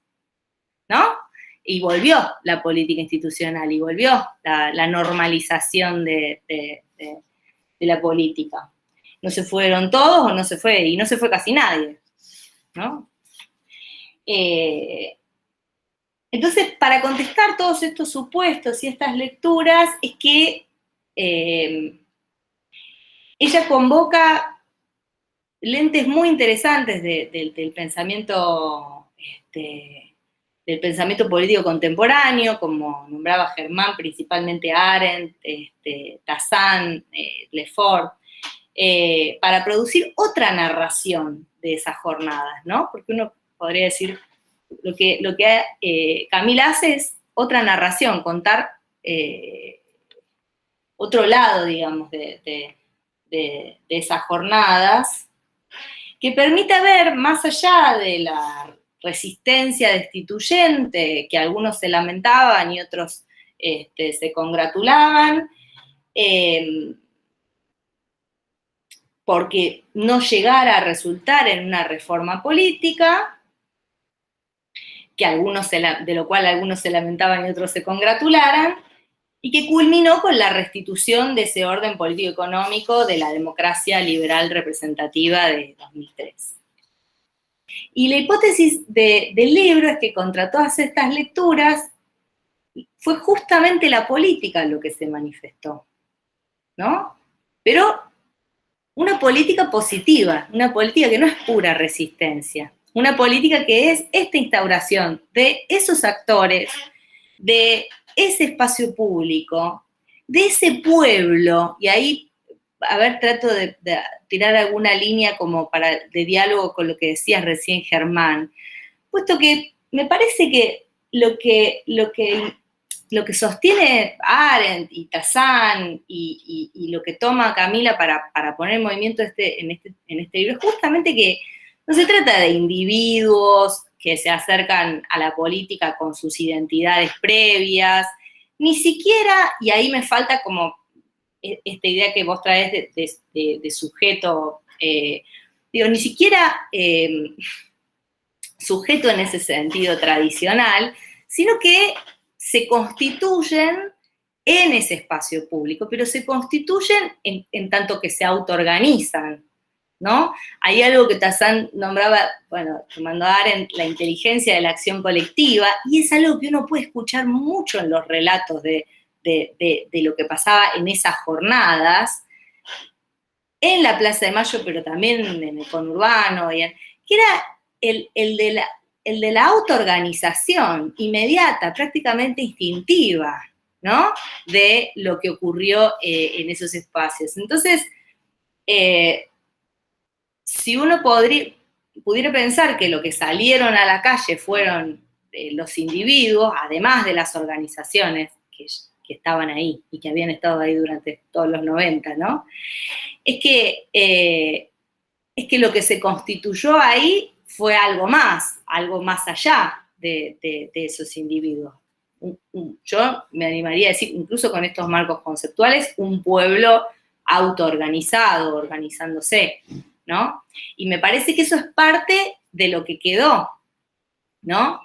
¿no? Y volvió la política institucional, y volvió la normalización de la política. No se fueron todos, y no se fue casi nadie, ¿no? Entonces, para contestar todos estos supuestos y estas lecturas, es que ella convoca lentes muy interesantes del pensamiento político contemporáneo, como nombraba Germán, principalmente Arendt, Tassán, Lefort, para producir otra narración de esas jornadas, ¿no? Porque uno podría decir, lo que Camila hace es otra narración, contar otro lado, digamos, de esas jornadas, que permita ver más allá de la resistencia destituyente, que algunos se lamentaban y otros se congratulaban, porque no llegara a resultar en una reforma política, de lo cual algunos se lamentaban y otros se congratularan, y que culminó con la restitución de ese orden político-económico de la democracia liberal representativa de 2003. Y la hipótesis del libro es que contra todas estas lecturas fue justamente la política lo que se manifestó, ¿no? Pero una política positiva, una política que no es pura resistencia, una política que es esta instauración de esos actores, de ese espacio público, de ese pueblo, y ahí, a ver, trato de tirar alguna línea como de diálogo con lo que decías recién, Germán, puesto que me parece que lo que sostiene Arendt y Tassán y lo que toma Camila para poner en movimiento en este libro es justamente que no se trata de individuos que se acercan a la política con sus identidades previas, ni siquiera, y ahí me falta como esta idea que vos traes de sujeto, ni siquiera sujeto en ese sentido tradicional, sino que se constituyen en ese espacio público, pero se constituyen en tanto que se autoorganizan, ¿no? Hay algo que Tassán nombraba, bueno, tomando a Arendt, la inteligencia de la acción colectiva, y es algo que uno puede escuchar mucho en los relatos de lo que pasaba en esas jornadas, en la Plaza de Mayo, pero también en el conurbano, que era el de la autoorganización inmediata, prácticamente instintiva, ¿no? De lo que ocurrió en esos espacios. Entonces, si uno pudiera pensar que lo que salieron a la calle fueron los individuos, además de las organizaciones que estaban ahí y que habían estado ahí durante todos los 90, ¿no? Es que lo que se constituyó ahí fue algo más allá de esos individuos. yo me animaría a decir, incluso con estos marcos conceptuales, un pueblo autoorganizado, organizándose, ¿no? Y me parece que eso es parte de lo que quedó, ¿no?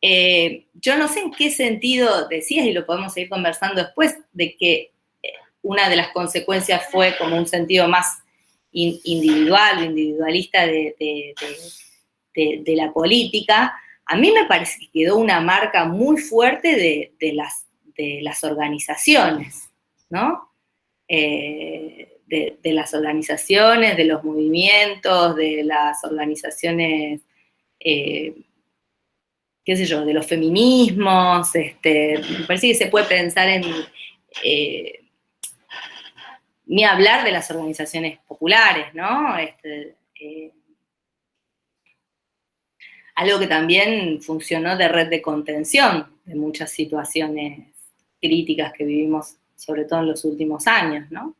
Yo no sé en qué sentido decías, y lo podemos seguir conversando después, de que una de las consecuencias fue como un sentido más individual o individualista de la política. A mí me parece que quedó una marca muy fuerte de las organizaciones, ¿no? De las organizaciones, de los movimientos, de las organizaciones, qué sé yo, de los feminismos. Me parece que se puede pensar en, ni hablar de las organizaciones populares, ¿no? Algo que también funcionó de red de contención de muchas situaciones críticas que vivimos, sobre todo en los últimos años, ¿no?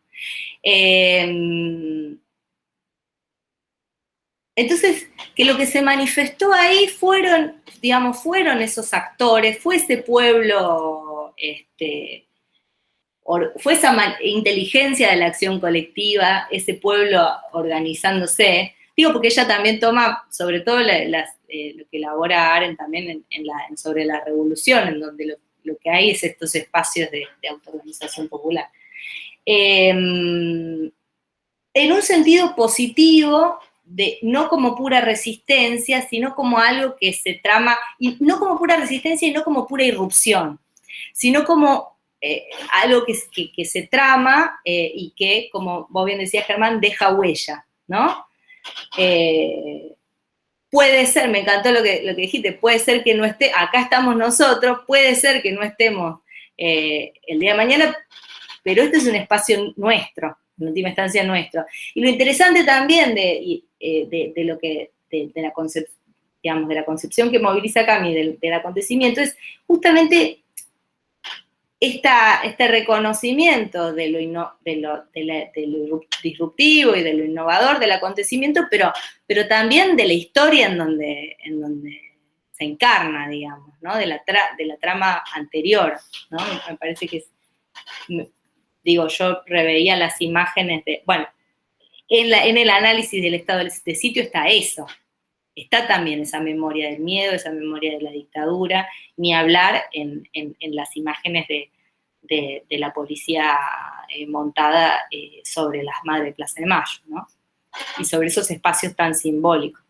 Entonces, que lo que se manifestó ahí fueron esos actores, fue ese pueblo, fue esa inteligencia de la acción colectiva, ese pueblo organizándose. Digo, porque ella también toma, sobre todo lo que elabora Arendt también sobre la revolución, en donde lo que hay es estos espacios de autoorganización popular. En un sentido positivo, no como pura resistencia, sino como algo que se trama, y no como pura resistencia y no como pura irrupción, sino como algo que se trama y que, como vos bien decías, Germán, deja huella, ¿no? Puede ser, me encantó lo que dijiste, puede ser que no esté, acá estamos nosotros, puede ser que no estemos el día de mañana, pero este es un espacio nuestro, en última instancia nuestro. Y lo interesante también de la concepción que moviliza Cami del acontecimiento es justamente este reconocimiento de lo disruptivo y de lo innovador del acontecimiento, pero también de la historia en donde se encarna, digamos, ¿no? De la trama anterior, ¿no? Me parece que yo reveía las imágenes en el análisis del estado de sitio está eso. Está también esa memoria del miedo, esa memoria de la dictadura, ni hablar en las imágenes de la policía montada sobre las madres de Plaza de Mayo, ¿no? Y sobre esos espacios tan simbólicos.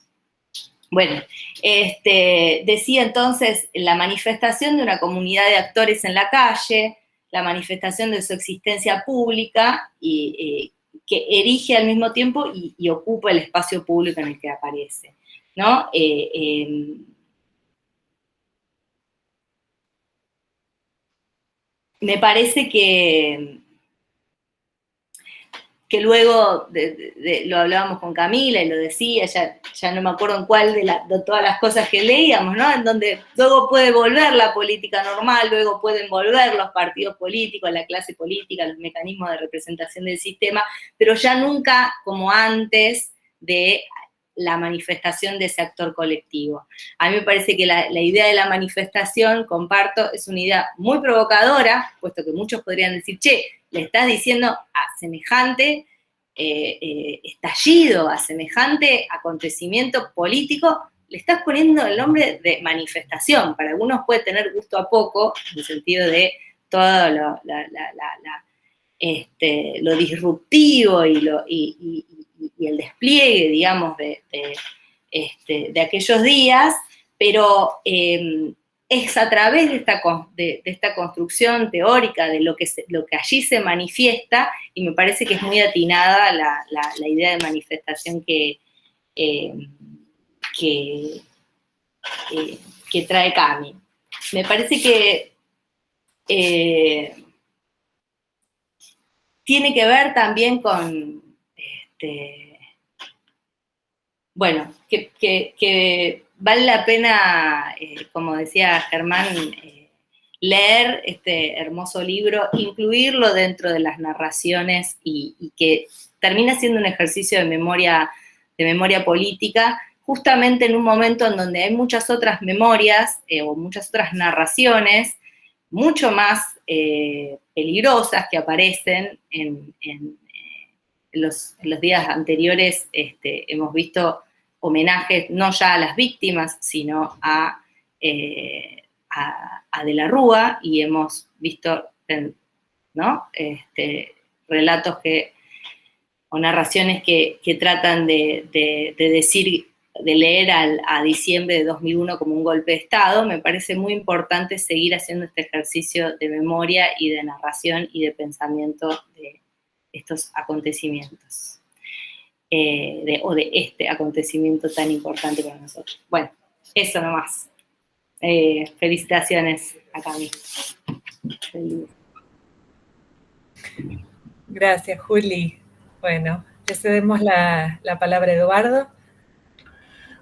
Bueno, decía entonces la manifestación de una comunidad de actores en la calle, la manifestación de su existencia pública, y que erige al mismo tiempo y ocupa el espacio público en el que aparece, ¿no? Me parece que luego lo hablábamos con Camila y lo decía, ya no me acuerdo en cuál de todas las cosas que leíamos, ¿no? En donde luego puede volver la política normal, luego pueden volver los partidos políticos, la clase política, los mecanismos de representación del sistema, pero ya nunca como antes de la manifestación de ese actor colectivo. A mí me parece que la idea de la manifestación, comparto, es una idea muy provocadora, puesto que muchos podrían decir, che, le estás diciendo a semejante estallido, a semejante acontecimiento político, le estás poniendo el nombre de manifestación. Para algunos puede tener gusto a poco, en el sentido de todo lo disruptivo y el despliegue, digamos, de aquellos días, pero es a través de esta construcción teórica de lo que allí se manifiesta, y me parece que es muy atinada la idea de manifestación que trae Cami. Me parece que tiene que ver también con que vale la pena, como decía Germán, leer este hermoso libro, incluirlo dentro de las narraciones y que termina siendo un ejercicio de memoria política, justamente en un momento en donde hay muchas otras memorias o muchas otras narraciones mucho más peligrosas que aparecen en los días anteriores. Hemos visto homenajes no ya a las víctimas, sino a De la Rúa, y hemos visto, ¿no? Relatos o narraciones que tratan de decir, de leer a diciembre de 2001 como un golpe de Estado. Me parece muy importante seguir haciendo este ejercicio de memoria y de narración y de pensamiento de estos acontecimientos, o de este acontecimiento tan importante para nosotros. Bueno, eso nomás. Felicitaciones a Cami. Gracias, Juli. Bueno, le cedemos la palabra a Eduardo.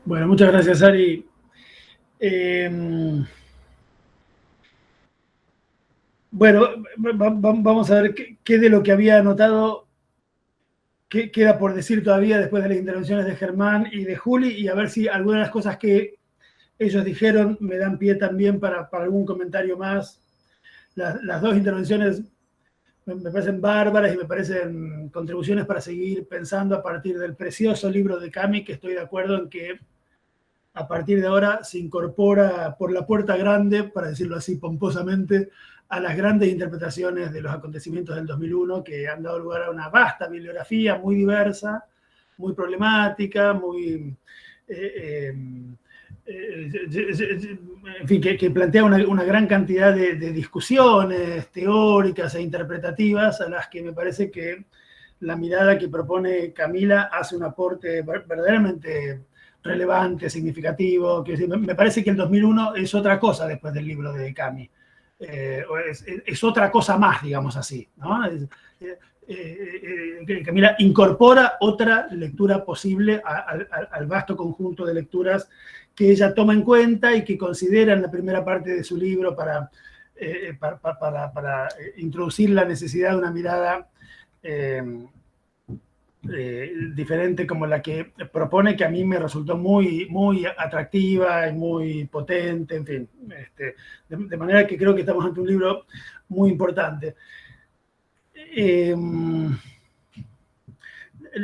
Bueno, muchas gracias, Ari. Bueno, vamos a ver qué de lo que había anotado queda por decir todavía después de las intervenciones de Germán y de Juli, y a ver si algunas de las cosas que ellos dijeron me dan pie también para algún comentario más. Las dos intervenciones me parecen bárbaras y me parecen contribuciones para seguir pensando a partir del precioso libro de Cami, que estoy de acuerdo en que a partir de ahora se incorpora por la puerta grande, para decirlo así pomposamente, a las grandes interpretaciones de los acontecimientos del 2001, que han dado lugar a una vasta bibliografía muy diversa, muy problemática, muy... en fin, que plantea una gran cantidad de discusiones teóricas e interpretativas, a las que me parece que la mirada que propone Camila hace un aporte verdaderamente relevante, significativo. Me parece que el 2001 es otra cosa después del libro de Cami. Es otra cosa más, digamos así, ¿no? Camila incorpora otra lectura posible al vasto conjunto de lecturas que ella toma en cuenta y que considera en la primera parte de su libro para introducir la necesidad de una mirada diferente, como la que propone, que a mí me resultó muy, muy atractiva y muy potente, en fin. De manera que creo que estamos ante un libro muy importante.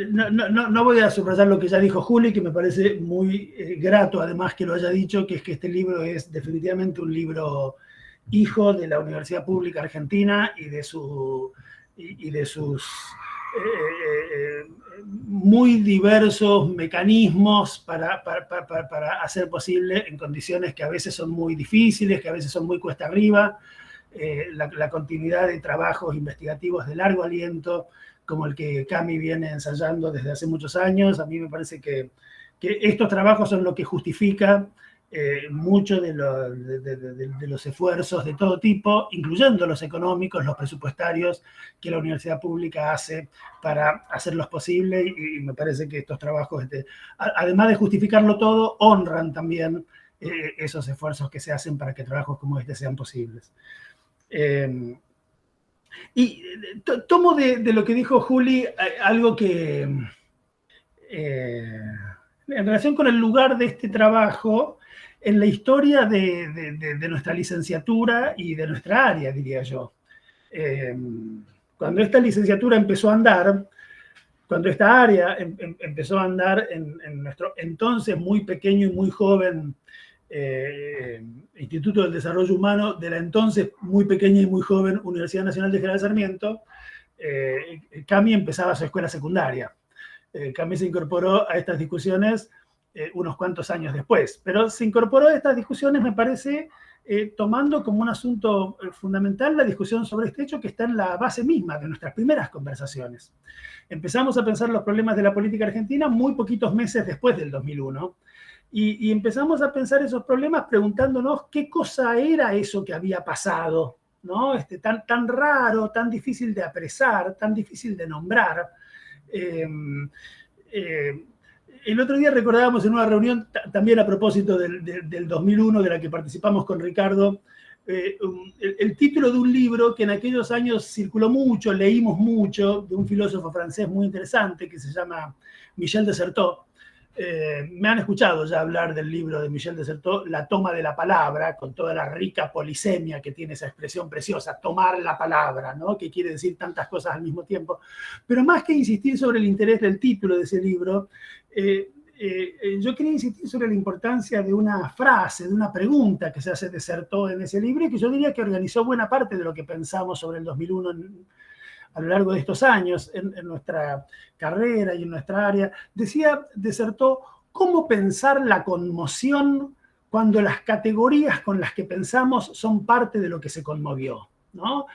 No voy a subrayar lo que ya dijo Juli, que me parece muy grato, además, que lo haya dicho, que es que este libro es definitivamente un libro hijo de la Universidad Pública Argentina y de sus muy diversos mecanismos para hacer posible, en condiciones que a veces son muy difíciles, que a veces son muy cuesta arriba, la continuidad de trabajos investigativos de largo aliento, como el que Cami viene ensayando desde hace muchos años. A mí me parece que estos trabajos son lo que justifica mucho de los esfuerzos de todo tipo, incluyendo los económicos, los presupuestarios, que la universidad pública hace para hacerlos posibles, y me parece que estos trabajos, además de justificarlo todo, honran también esos esfuerzos que se hacen para que trabajos como este sean posibles. Y tomo de lo que dijo Juli algo que, en relación con el lugar de este trabajo en la historia de nuestra licenciatura y de nuestra área, diría yo. Cuando esta licenciatura empezó a andar, cuando esta área empezó a andar en nuestro entonces muy pequeño y muy joven Instituto del Desarrollo Humano de la entonces muy pequeña y muy joven Universidad Nacional de General Sarmiento, Cami empezaba su escuela secundaria. Cami se incorporó a estas discusiones unos cuantos años después, pero se incorporó a estas discusiones, me parece, tomando como un asunto fundamental la discusión sobre este hecho que está en la base misma de nuestras primeras conversaciones. Empezamos a pensar los problemas de la política argentina muy poquitos meses después del 2001, y empezamos a pensar esos problemas preguntándonos qué cosa era eso que había pasado, ¿no? Tan raro, tan difícil de apresar, tan difícil de nombrar. El otro día recordábamos en una reunión, también a propósito del 2001, de la que participamos con Ricardo, el título de un libro que en aquellos años circuló mucho, leímos mucho, de un filósofo francés muy interesante que se llama Michel de Certeau, me han escuchado ya hablar del libro de Michel de Certeau, La toma de la palabra, con toda la rica polisemia que tiene esa expresión preciosa, tomar la palabra, ¿no? Que quiere decir tantas cosas al mismo tiempo. Pero más que insistir sobre el interés del título de ese libro, yo quería insistir sobre la importancia de una frase, de una pregunta que se hace de Certeau en ese libro y que yo diría que organizó buena parte de lo que pensamos sobre el 2001 a lo largo de estos años en nuestra carrera y en nuestra área. Decía de Certeau, ¿cómo pensar la conmoción cuando las categorías con las que pensamos son parte de lo que se conmovió? ¿No?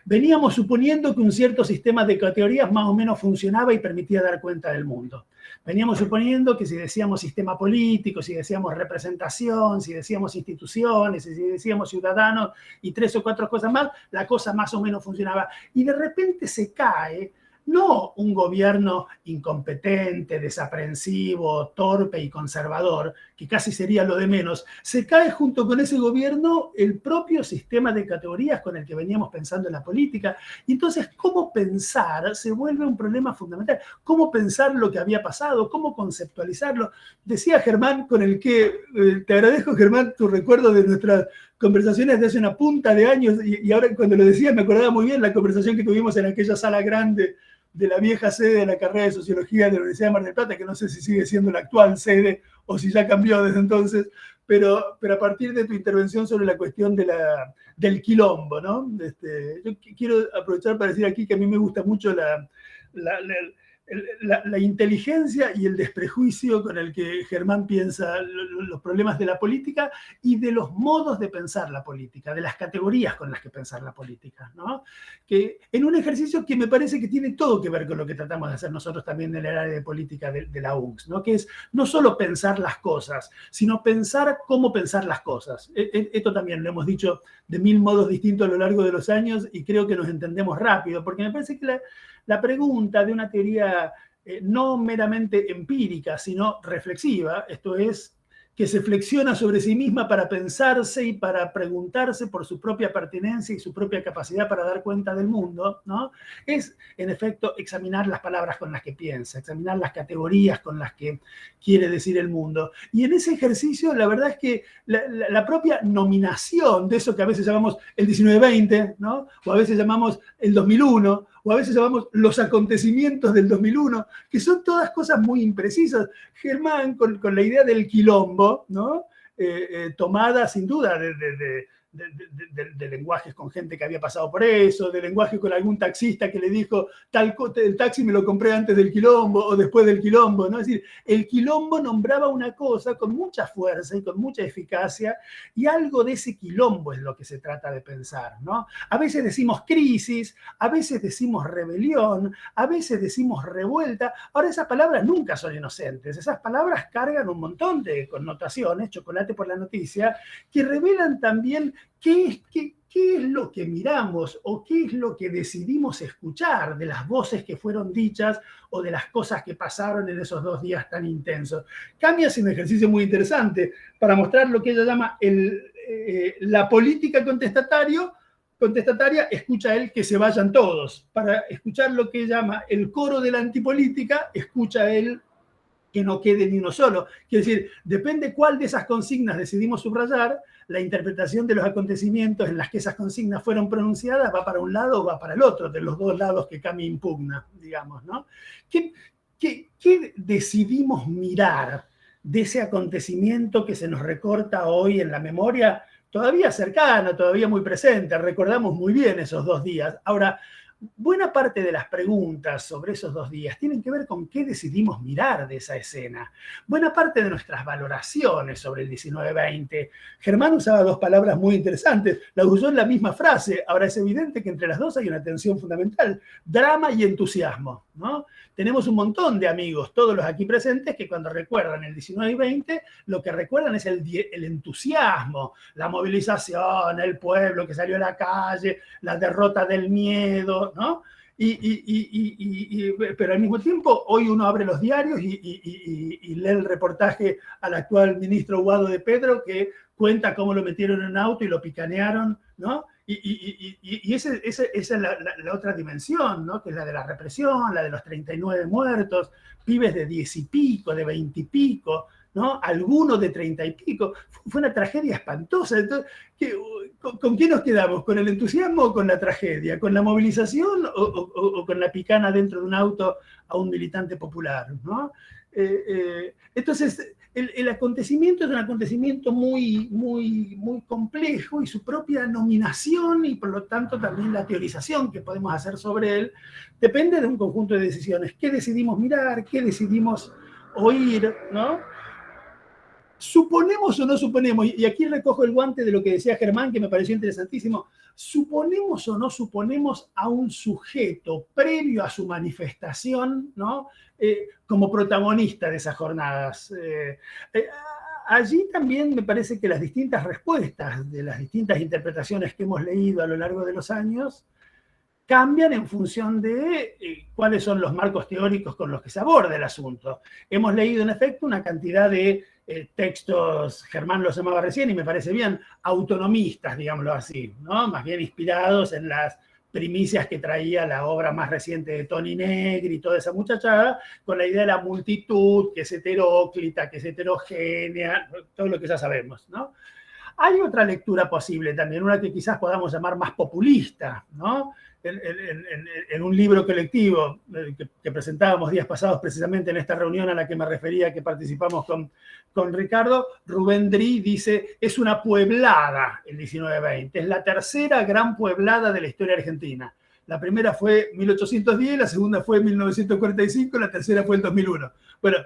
Veníamos suponiendo que un cierto sistema de categorías más o menos funcionaba y permitía dar cuenta del mundo. Veníamos suponiendo que si decíamos sistema político, si decíamos representación, si decíamos instituciones, si decíamos ciudadanos y 3 o 4 cosas más, la cosa más o menos funcionaba. Y de repente se cae, no un gobierno incompetente, desaprensivo, torpe y conservador, que casi sería lo de menos, se cae junto con ese gobierno el propio sistema de categorías con el que veníamos pensando en la política. Y entonces, ¿cómo pensar? Se vuelve un problema fundamental. ¿Cómo pensar lo que había pasado? ¿Cómo conceptualizarlo? Decía Germán, con el que, te agradezco, Germán, tu recuerdo de nuestras conversaciones de hace una punta de años, y ahora cuando lo decía me acordaba muy bien la conversación que tuvimos en aquella sala grande de la vieja sede de la carrera de Sociología de la Universidad de Mar del Plata, que no sé si sigue siendo la actual sede o si ya cambió desde entonces, pero a partir de tu intervención sobre la cuestión del quilombo, ¿no? Yo quiero aprovechar para decir aquí que a mí me gusta mucho la inteligencia y el desprejuicio con el que Germán piensa los problemas de la política y de los modos de pensar la política, de las categorías con las que pensar la política, ¿no? Que en un ejercicio que me parece que tiene todo que ver con lo que tratamos de hacer nosotros también en el área de política de la UNCS, ¿no? Que es no solo pensar las cosas, sino pensar cómo pensar las cosas. Esto también lo hemos dicho de 1000 modos distintos a lo largo de los años y creo que nos entendemos rápido, porque me parece que la pregunta de una teoría no meramente empírica, sino reflexiva, esto es, que se flexiona sobre sí misma para pensarse y para preguntarse por su propia pertinencia y su propia capacidad para dar cuenta del mundo, ¿no? Es, en efecto, examinar las palabras con las que piensa, examinar las categorías con las que quiere decir el mundo. Y en ese ejercicio, la verdad es que la propia nominación de eso que a veces llamamos el 1920, ¿no? O a veces llamamos el 2001, o a veces llamamos los acontecimientos del 2001, que son todas cosas muy imprecisas. Germán, con la idea del quilombo, ¿no? Tomada sin duda de lenguajes con gente que había pasado por eso, de lenguaje con algún taxista que le dijo, el taxi me lo compré antes del quilombo o después del quilombo, ¿no? Es decir, el quilombo nombraba una cosa con mucha fuerza y con mucha eficacia, y algo de ese quilombo es lo que se trata de pensar, ¿no? A veces decimos crisis, a veces decimos rebelión, a veces decimos revuelta. Ahora, esas palabras nunca son inocentes, esas palabras cargan un montón de connotaciones, chocolate por la noticia, que revelan también ¿qué es lo que miramos o qué es lo que decidimos escuchar de las voces que fueron dichas o de las cosas que pasaron en esos 2 días tan intensos? Cami hace un ejercicio muy interesante para mostrar lo que ella llama la política contestataria, escucha él que se vayan todos. Para escuchar lo que llama el coro de la antipolítica, escucha él que no quede ni uno solo. Quiere decir, depende cuál de esas consignas decidimos subrayar, la interpretación de los acontecimientos en las que esas consignas fueron pronunciadas va para un lado o va para el otro, de los 2 lados que Cami impugna, digamos, ¿no? ¿Qué decidimos mirar de ese acontecimiento que se nos recorta hoy en la memoria? Todavía cercana, todavía muy presente, recordamos muy bien esos 2 días. Ahora, buena parte de las preguntas sobre esos 2 días tienen que ver con qué decidimos mirar de esa escena. Buena parte de nuestras valoraciones sobre el 19-20. Germán usaba 2 palabras muy interesantes, la usó en la misma frase. Ahora es evidente que entre las 2 hay una tensión fundamental, drama y entusiasmo, ¿no? Tenemos un montón de amigos, todos los aquí presentes, que cuando recuerdan el 19 y 20, lo que recuerdan es el entusiasmo, la movilización, el pueblo que salió a la calle, la derrota del miedo, ¿no? Pero al mismo tiempo, hoy uno abre los diarios y lee el reportaje al actual ministro Guado de Pedro, que cuenta cómo lo metieron en un auto y lo picanearon, ¿no? Y esa es la otra dimensión, ¿no? Que es la de la represión, la de los 39 muertos, pibes de 10 y pico, de 20 y pico, ¿no? Algunos de 30 y pico. Fue una tragedia espantosa. Entonces, ¿con qué nos quedamos? ¿Con el entusiasmo o con la tragedia? ¿Con la movilización o con la picana dentro de un auto a un militante popular, ¿no? Entonces, el acontecimiento es un acontecimiento muy complejo, y su propia nominación y por lo tanto también la teorización que podemos hacer sobre él depende de un conjunto de decisiones. ¿Qué decidimos mirar? ¿Qué decidimos oír? ¿No? ¿Suponemos o no suponemos? Y aquí recojo el guante de lo que decía Germán, que me pareció interesantísimo. ¿Suponemos o no suponemos a un sujeto previo a su manifestación, ¿no? Como protagonista de esas jornadas? Allí también me parece que las distintas respuestas de las distintas interpretaciones que hemos leído a lo largo de los años cambian en función de cuáles son los marcos teóricos con los que se aborda el asunto. Hemos leído, en efecto, una cantidad de textos, Germán los llamaba recién, y me parece bien, autonomistas, digámoslo así, ¿no? Más bien inspirados en las primicias que traía la obra más reciente de Toni Negri y toda esa muchachada, con la idea de la multitud, que es heteróclita, que es heterogénea, todo lo que ya sabemos, ¿no? Hay otra lectura posible también, una que quizás podamos llamar más populista, ¿no? En un libro colectivo que presentábamos días pasados precisamente en esta reunión a la que me refería, que participamos con Ricardo, Rubén Dri dice, es una pueblada el 19-20, es la tercera gran pueblada de la historia argentina. La primera fue 1810, la segunda fue 1945, la tercera fue en 2001. Bueno,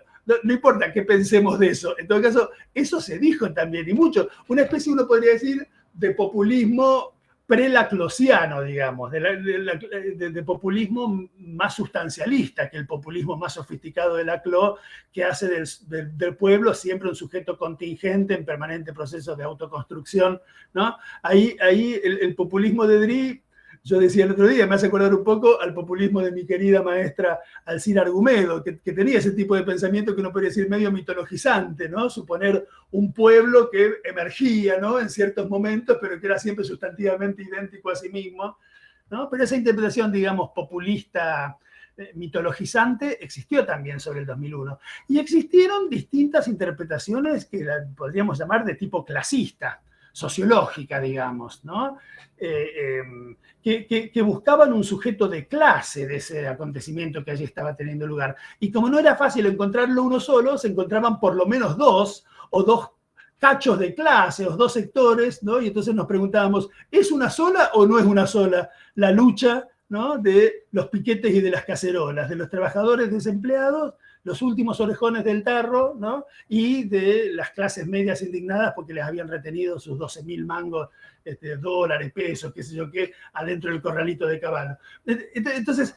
no importa qué pensemos de eso, en todo caso, eso se dijo también, y mucho, una especie, uno podría decir, de populismo prelaclosiano, digamos, de populismo más sustancialista que el populismo más sofisticado de Laclau, que hace del pueblo siempre un sujeto contingente en permanente proceso de autoconstrucción, ¿no? Ahí el populismo de Dri, yo decía el otro día, me hace acordar un poco al populismo de mi querida maestra Alcina Argumedo, que tenía ese tipo de pensamiento que uno podría decir medio mitologizante, ¿no? Suponer un pueblo que emergía, ¿no? En ciertos momentos, pero que era siempre sustantivamente idéntico a sí mismo, ¿no? Pero esa interpretación, digamos, populista, mitologizante, existió también sobre el 2001. Y existieron distintas interpretaciones que podríamos llamar de tipo clasista, sociológica, digamos, ¿no? Que buscaban un sujeto de clase de ese acontecimiento que allí estaba teniendo lugar. Y como no era fácil encontrarlo uno solo, se encontraban por lo menos dos cachos de clase, o dos sectores, ¿no? Y entonces nos preguntábamos, ¿es una sola o no es una sola la lucha, ¿no? De los piquetes y de las cacerolas, de los trabajadores desempleados, los últimos orejones del tarro, ¿no? Y de las clases medias indignadas porque les habían retenido sus 12.000 mangos, dólares, pesos, qué sé yo qué, adentro del corralito de caballo. Entonces,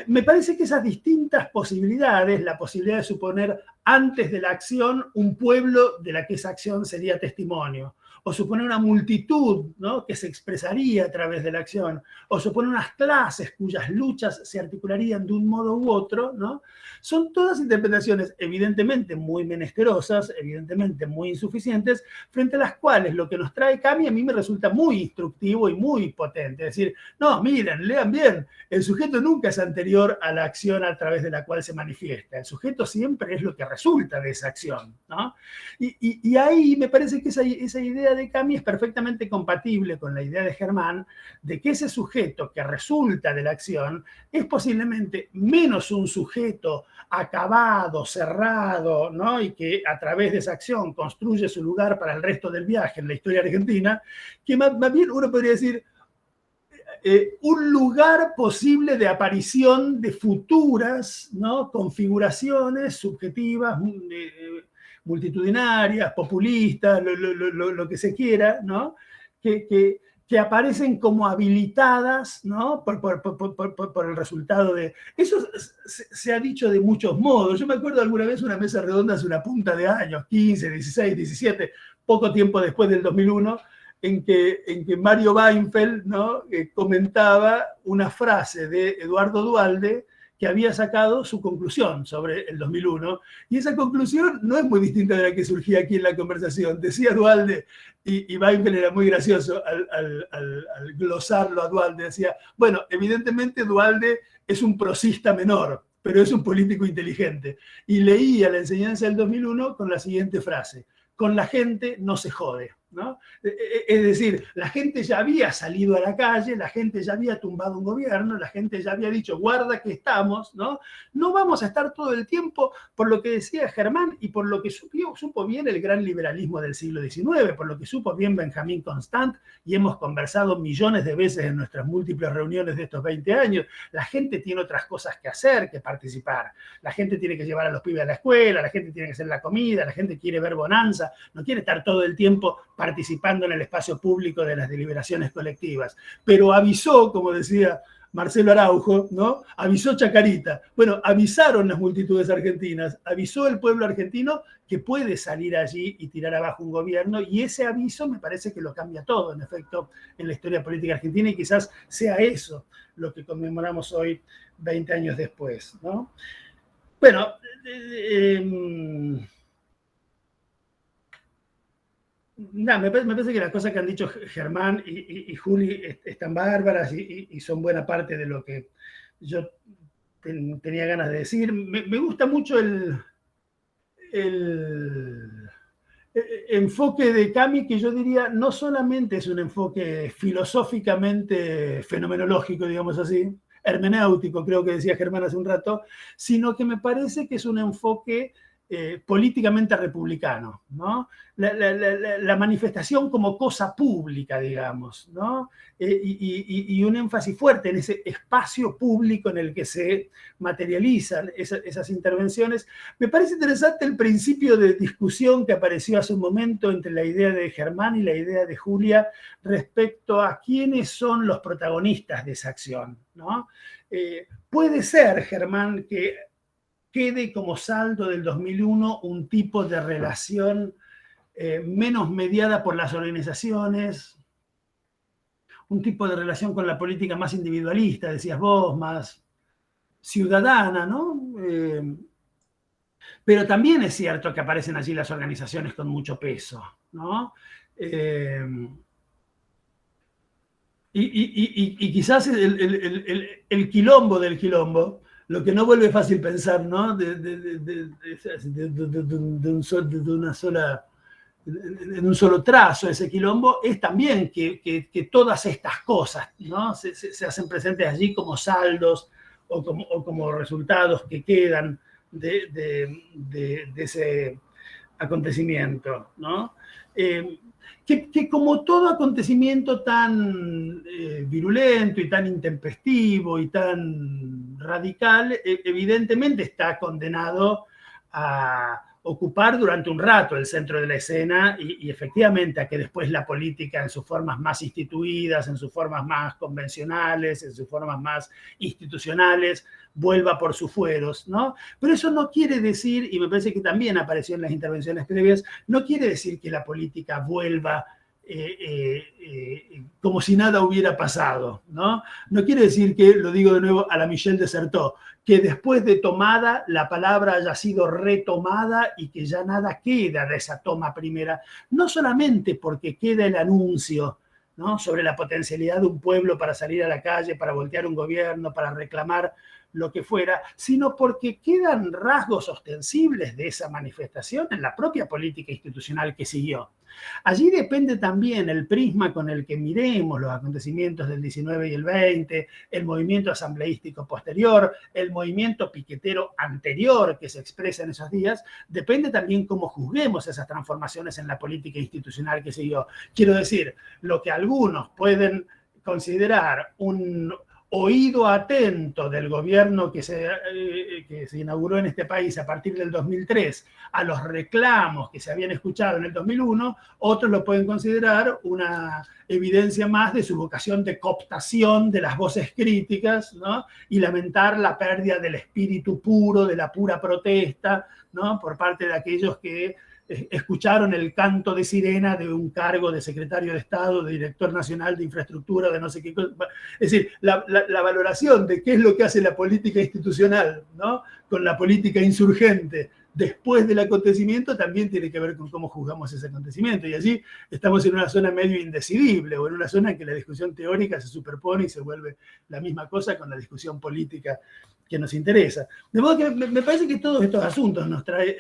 me parece que esas distintas posibilidades, la posibilidad de suponer antes de la acción un pueblo de la que esa acción sería testimonio, o suponer una multitud, ¿no? Que se expresaría a través de la acción, o suponer unas clases cuyas luchas se articularían de un modo u otro, ¿no? Son todas interpretaciones evidentemente muy menesterosas, evidentemente muy insuficientes, frente a las cuales lo que nos trae Cami a mí me resulta muy instructivo y muy potente. Es decir, no, miren, lean bien, el sujeto nunca es anterior a la acción a través de la cual se manifiesta. El sujeto siempre es lo que resulta de esa acción, ¿no? Y ahí me parece que esa idea de Cami es perfectamente compatible con la idea de Germán de que ese sujeto que resulta de la acción es posiblemente menos un sujeto acabado, cerrado, ¿no? Y que a través de esa acción construye su lugar para el resto del viaje en la historia argentina, que más bien uno podría decir un lugar posible de aparición de futuras, ¿no? Configuraciones subjetivas, multitudinarias, populistas, lo que se quiera, ¿no? Que aparecen como habilitadas, ¿no? por el resultado de... Eso se ha dicho de muchos modos. Yo me acuerdo alguna vez una mesa redonda hace una punta de años, 15, 16, 17, poco tiempo después del 2001, en que Mario Weinfeld, ¿no? Comentaba una frase de Eduardo Duhalde que había sacado su conclusión sobre el 2001, y esa conclusión no es muy distinta de la que surgía aquí en la conversación. Decía Duhalde, y Weinfeld era muy gracioso al glosarlo a Duhalde, decía, bueno, evidentemente Duhalde es un prosista menor, pero es un político inteligente. Y leía la enseñanza del 2001 con la siguiente frase: con la gente no se jode, ¿no? Es decir, la gente ya había salido a la calle, la gente ya había tumbado un gobierno, la gente ya había dicho, guarda que estamos, ¿no? No vamos a estar todo el tiempo, por lo que decía Germán y por lo que supo bien el gran liberalismo del siglo XIX, por lo que supo bien Benjamin Constant, y hemos conversado millones de veces en nuestras múltiples reuniones de estos 20 años. La gente tiene otras cosas que hacer que participar. La gente tiene que llevar a los pibes a la escuela, la gente tiene que hacer la comida, la gente quiere ver bonanza, no quiere estar todo el tiempo participando en el espacio público de las deliberaciones colectivas. Pero avisó, como decía Marcelo Araujo, ¿no? Avisó Chacarita. Bueno, avisaron las multitudes argentinas, avisó el pueblo argentino que puede salir allí y tirar abajo un gobierno, y ese aviso me parece que lo cambia todo, en efecto, en la historia política argentina, y quizás sea eso lo que conmemoramos hoy, 20 años después, ¿no? Bueno, no, me parece que las cosas que han dicho Germán y Juli están bárbaras y son buena parte de lo que yo tenía ganas de decir. Me gusta mucho el enfoque de Cami, que yo diría no solamente es un enfoque filosóficamente fenomenológico, digamos así, hermenéutico, creo que decía Germán hace un rato, sino que me parece que es un enfoque políticamente republicano, ¿no? La manifestación como cosa pública, digamos, ¿no? Y un énfasis fuerte en ese espacio público en el que se materializan esas intervenciones. Me parece interesante el principio de discusión que apareció hace un momento entre la idea de Germán y la idea de Julia respecto a quiénes son los protagonistas de esa acción, ¿no? Puede ser, Germán, que quede como saldo del 2001 un tipo de relación menos mediada por las organizaciones, un tipo de relación con la política más individualista, decías vos, más ciudadana, ¿no? Pero también es cierto que aparecen allí las organizaciones con mucho peso, ¿no? Y quizás el quilombo del quilombo, lo que no vuelve fácil pensar, ¿no? En un solo trazo ese quilombo, es también que todas estas cosas, ¿no? se hacen presentes allí como saldos o como resultados que quedan de ese acontecimiento, ¿no? Que como todo acontecimiento tan virulento y tan intempestivo y tan radical, evidentemente está condenado a ocupar durante un rato el centro de la escena y efectivamente a que después la política en sus formas más instituidas, en sus formas más convencionales, en sus formas más institucionales, vuelva por sus fueros, ¿no? Pero eso no quiere decir, y me parece que también apareció en las intervenciones previas, no quiere decir que la política vuelva como si nada hubiera pasado, ¿no? No quiere decir que, lo digo de nuevo a la Michel de Certeau, que después de tomada la palabra haya sido retomada y que ya nada queda de esa toma primera, no solamente porque queda el anuncio, ¿no?, sobre la potencialidad de un pueblo para salir a la calle, para voltear un gobierno, para reclamar lo que fuera, sino porque quedan rasgos ostensibles de esa manifestación en la propia política institucional que siguió. Allí depende también el prisma con el que miremos los acontecimientos del 19 y el 20, el movimiento asambleístico posterior, el movimiento piquetero anterior que se expresa en esos días, depende también cómo juzguemos esas transformaciones en la política institucional que siguió. Quiero decir, lo que algunos pueden considerar un oído atento del gobierno que se inauguró en este país a partir del 2003 a los reclamos que se habían escuchado en el 2001, otros lo pueden considerar una evidencia más de su vocación de cooptación de las voces críticas, ¿no?, y lamentar la pérdida del espíritu puro, de la pura protesta, ¿no?, por parte de aquellos que escucharon el canto de sirena de un cargo de secretario de Estado, de director nacional de infraestructura, de no sé qué cosa. Es decir, la la valoración de qué es lo que hace la política institucional, ¿no?, con la política insurgente después del acontecimiento, también tiene que ver con cómo juzgamos ese acontecimiento. Y allí estamos en una zona medio indecidible, o en una zona en que la discusión teórica se superpone y se vuelve la misma cosa con la discusión política que nos interesa. De modo que me parece que todos estos asuntos nos trae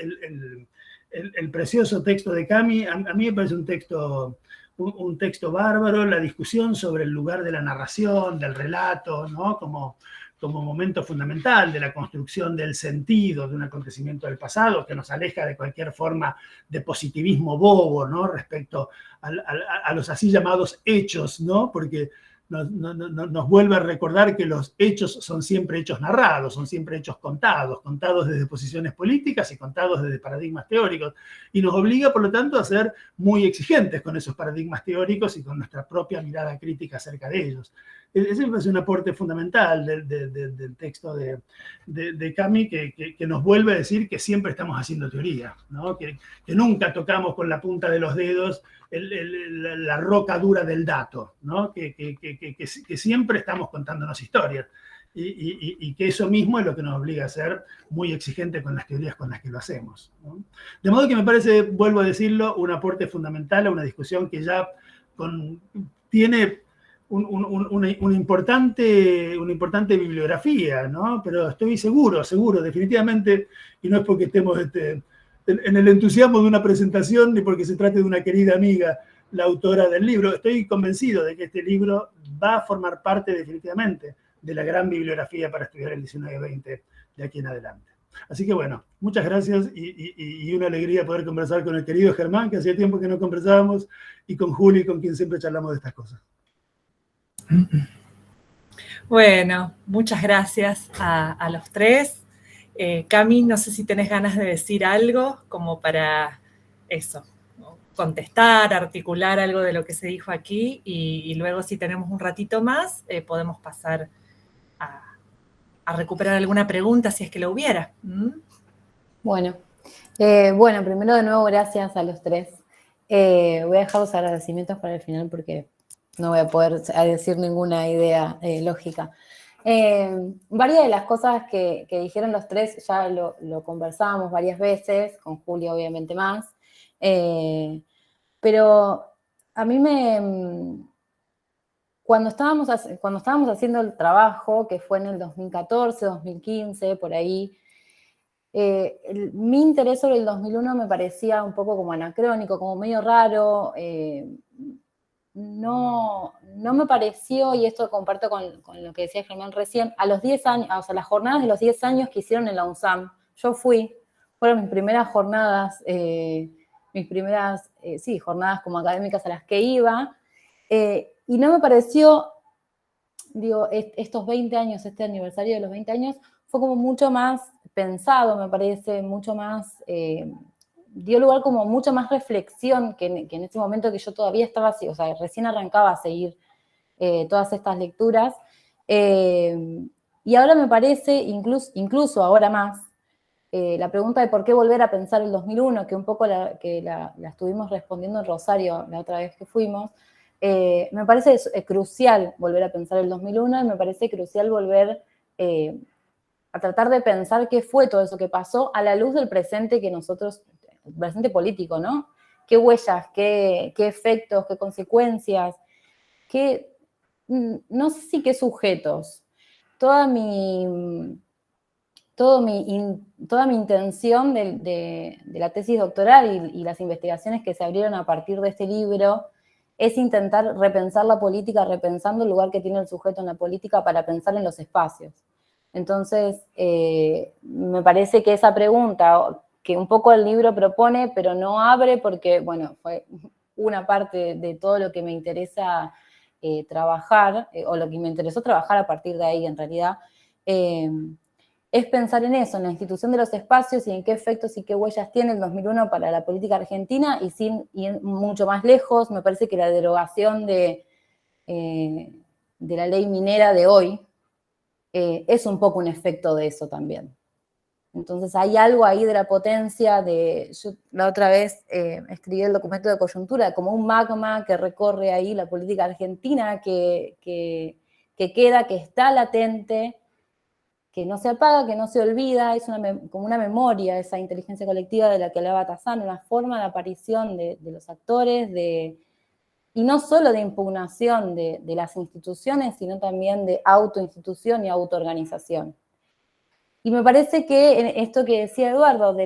el precioso texto de Cami. A mí me parece un texto bárbaro, la discusión sobre el lugar de la narración, del relato, ¿no?, como momento fundamental de la construcción del sentido de un acontecimiento del pasado, que nos aleja de cualquier forma de positivismo bobo, ¿no?, respecto a los así llamados hechos, ¿no?, porque nos vuelve a recordar que los hechos son siempre hechos narrados, son siempre hechos contados desde posiciones políticas y contados desde paradigmas teóricos, y nos obliga, por lo tanto, a ser muy exigentes con esos paradigmas teóricos y con nuestra propia mirada crítica acerca de ellos. Ese es un aporte fundamental del texto de Cami, que nos vuelve a decir que siempre estamos haciendo teoría, ¿no?, que nunca tocamos con la punta de los dedos la roca dura del dato, ¿no?, que siempre estamos contándonos historias, y que eso mismo es lo que nos obliga a ser muy exigente con las teorías con las que lo hacemos, ¿no? De modo que me parece, vuelvo a decirlo, un aporte fundamental a una discusión que ya tiene una importante bibliografía, ¿no?, pero estoy seguro, definitivamente, y no es porque estemos en el entusiasmo de una presentación, ni porque se trate de una querida amiga, la autora del libro, estoy convencido de que este libro va a formar parte definitivamente de la gran bibliografía para estudiar el 19-20 de aquí en adelante. Así que bueno, muchas gracias, y una alegría poder conversar con el querido Germán, que hacía tiempo que no conversábamos, y con Juli, con quien siempre charlamos de estas cosas. Bueno, muchas gracias a los tres. Cami, no sé si tenés ganas de decir algo como para eso, ¿no?, contestar, articular algo de lo que se dijo aquí, y luego, si tenemos un ratito más, podemos pasar a recuperar alguna pregunta si es que lo hubiera. Bueno, primero de nuevo gracias a los tres. Voy a dejar los agradecimientos para el final porque no voy a poder decir ninguna idea lógica. Varias de las cosas que dijeron los tres ya lo conversábamos varias veces, con Julia obviamente más, pero a mí cuando estábamos haciendo el trabajo, que fue en el 2014, 2015, por ahí, mi interés sobre el 2001 me parecía un poco como anacrónico, como medio raro. No me pareció, y esto comparto con lo que decía Germán recién, a los 10 años, o sea, las jornadas de los 10 años que hicieron en la UNSAM, fueron mis primeras jornadas, jornadas como académicas a las que iba, y no me pareció, estos 20 años, este aniversario de los 20 años, fue como mucho más pensado, me parece, mucho más, dio lugar como mucha más reflexión que en ese momento que yo todavía estaba así, o sea, recién arrancaba a seguir todas estas lecturas, y ahora me parece, incluso ahora más, la pregunta de por qué volver a pensar el 2001, que un poco la estuvimos respondiendo en Rosario la otra vez que fuimos, me parece crucial volver a pensar el 2001, y me parece crucial volver a tratar de pensar qué fue todo eso que pasó a la luz del presente presente político, ¿no? ¿Qué huellas, qué efectos, qué consecuencias, no sé si qué sujetos? Toda mi intención de la tesis doctoral y las investigaciones que se abrieron a partir de este libro es intentar repensar la política, repensando el lugar que tiene el sujeto en la política para pensar en los espacios. Entonces, me parece que esa pregunta, que un poco el libro propone, pero no abre porque, bueno, fue una parte de todo lo que me interesa trabajar, o lo que me interesó trabajar a partir de ahí, en realidad, es pensar en eso, en la institución de los espacios y en qué efectos y qué huellas tiene el 2001 para la política argentina, y mucho más lejos, me parece que la derogación de la ley minera de hoy es un poco un efecto de eso también. Entonces hay algo ahí de la potencia yo la otra vez escribí el documento de coyuntura, como un magma que recorre ahí la política argentina, que que queda, que está latente, que no se apaga, que no se olvida, es como una memoria, esa inteligencia colectiva de la que hablaba Tassán, una forma de aparición de los actores, y no solo de impugnación de las instituciones, sino también de autoinstitución y autoorganización. Y me parece que en esto que decía Eduardo,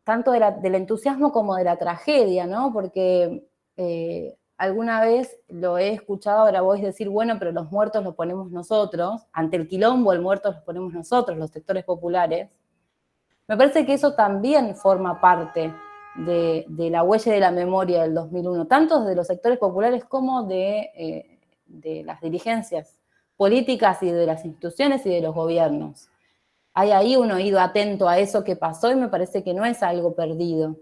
tanto del entusiasmo como de la tragedia, ¿no? Porque alguna vez lo he escuchado a Grabois decir, bueno, pero los muertos los ponemos nosotros, ante el quilombo el muerto los ponemos nosotros, los sectores populares. Me parece que eso también forma parte de la huella de la memoria del 2001, tanto de los sectores populares como de las dirigencias políticas y de las instituciones y de los gobiernos. Hay ahí un oído atento a eso que pasó y me parece que no es algo perdido.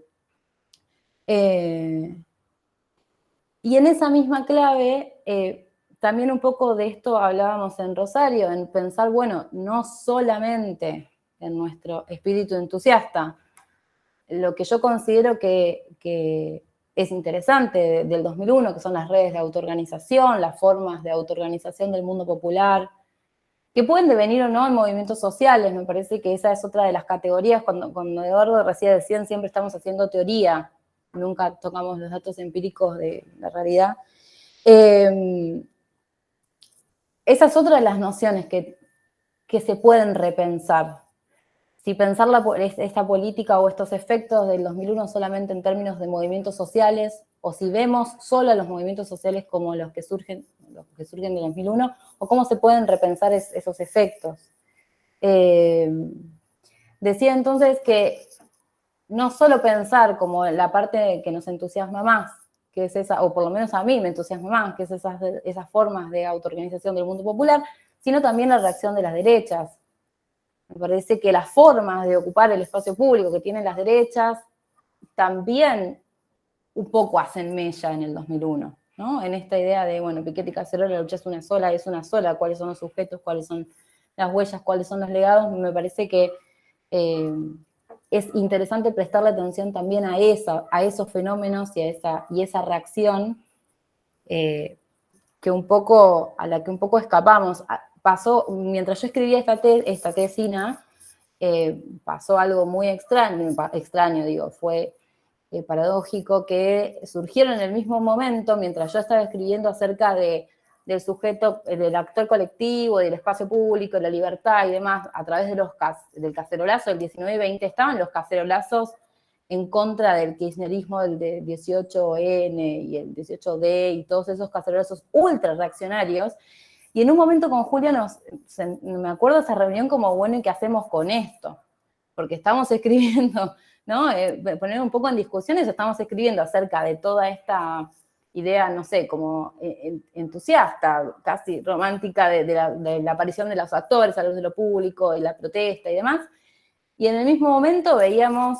Y en esa misma clave, también un poco de esto hablábamos en Rosario, en pensar, bueno, no solamente en nuestro espíritu entusiasta, lo que yo considero que es interesante del 2001, que son las redes de autoorganización, las formas de autoorganización del mundo popular, que pueden devenir o no en movimientos sociales. Me parece que esa es otra de las categorías. Cuando Eduardo recién decía, siempre estamos haciendo teoría, nunca tocamos los datos empíricos de la realidad. Esa es otra de las nociones que se pueden repensar. Si pensar esta política o estos efectos del 2001 solamente en términos de movimientos sociales, o si vemos solo a los movimientos sociales como los que surgen del 2001, o cómo se pueden repensar esos efectos. Decía entonces que no solo pensar como la parte que nos entusiasma más, que es esa, o por lo menos a mí me entusiasma más, que es esas formas de autoorganización del mundo popular, sino también la reacción de las derechas. Me parece que las formas de ocupar el espacio público que tienen las derechas también un poco hacen mella en el 2001, ¿no? En esta idea de, bueno, Piketty y Cacerola, la lucha es una sola, cuáles son los sujetos, cuáles son las huellas, cuáles son los legados. Me parece que es interesante prestarle atención también a esos fenómenos y a esa reacción a la que un poco escapamos. Pasó, mientras yo escribía esta tesina, pasó algo muy extraño, digo, fue paradójico que surgieron en el mismo momento, mientras yo estaba escribiendo acerca del sujeto, del actor colectivo, del espacio público, de la libertad y demás, a través del cacerolazo del 19 y 20, estaban los cacerolazos en contra del kirchnerismo del 18N y el 18D y todos esos cacerolazos ultra reaccionarios. Y en un momento con Julia me acuerdo de esa reunión como, bueno, ¿y qué hacemos con esto? Porque estamos escribiendo, ¿no? Poner un poco en discusión eso, estamos escribiendo acerca de toda esta idea, no sé, como entusiasta, casi romántica de la aparición de los actores a la luz de lo público y la protesta y demás. Y en el mismo momento veíamos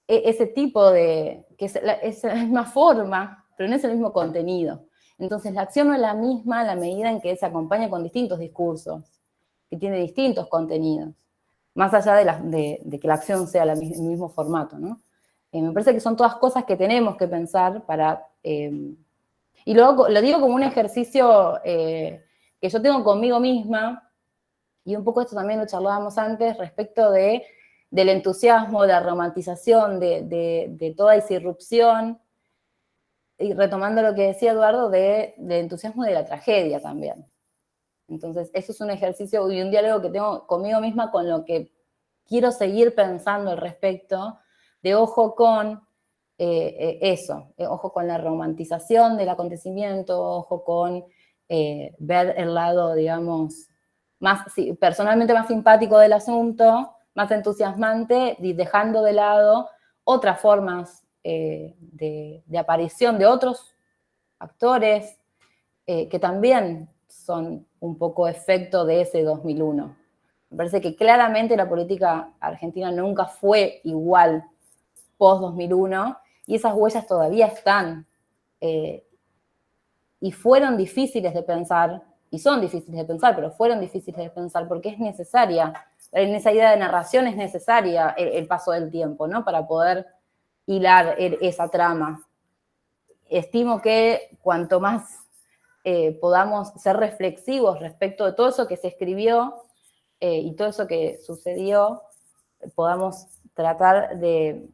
ese tipo que es la misma forma, pero no es el mismo contenido. Entonces la acción no es la misma en la medida en que se acompaña con distintos discursos, que tiene distintos contenidos, más allá de que la acción sea el mismo formato, ¿no? Me parece que son todas cosas que tenemos que pensar y luego lo digo como un ejercicio que yo tengo conmigo misma, y un poco esto también lo charlábamos antes, respecto del entusiasmo, de la romantización, de toda esa irrupción, y retomando lo que decía Eduardo, del entusiasmo de la tragedia también. Entonces, eso es un ejercicio y un diálogo que tengo conmigo misma con lo que quiero seguir pensando al respecto, de ojo con ojo con la romantización del acontecimiento, ojo con ver el lado, digamos, personalmente más simpático del asunto, más entusiasmante, y dejando de lado otras formas de aparición de otros actores que también son un poco efecto de ese 2001. Me parece que claramente la política argentina nunca fue igual post-2001 y esas huellas todavía están y fueron difíciles de pensar, y son difíciles de pensar, pero fueron difíciles de pensar porque es necesaria, en esa idea de narración es necesaria el paso del tiempo, ¿no? Para poder hilar esa trama. Estimo que cuanto más podamos ser reflexivos respecto de todo eso que se escribió y todo eso que sucedió, podamos tratar de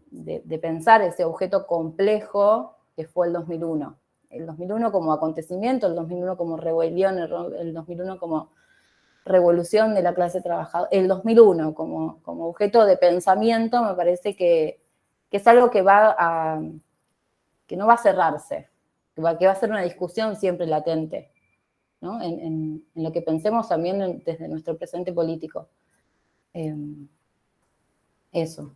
pensar ese objeto complejo que fue el 2001. El 2001 como acontecimiento, el 2001 como rebelión, el 2001 como revolución de la clase trabajadora, el 2001 como objeto de pensamiento, me parece que es algo que no va a cerrarse, que va a ser una discusión siempre latente, ¿no? En lo que pensemos también desde nuestro presente político. Eso.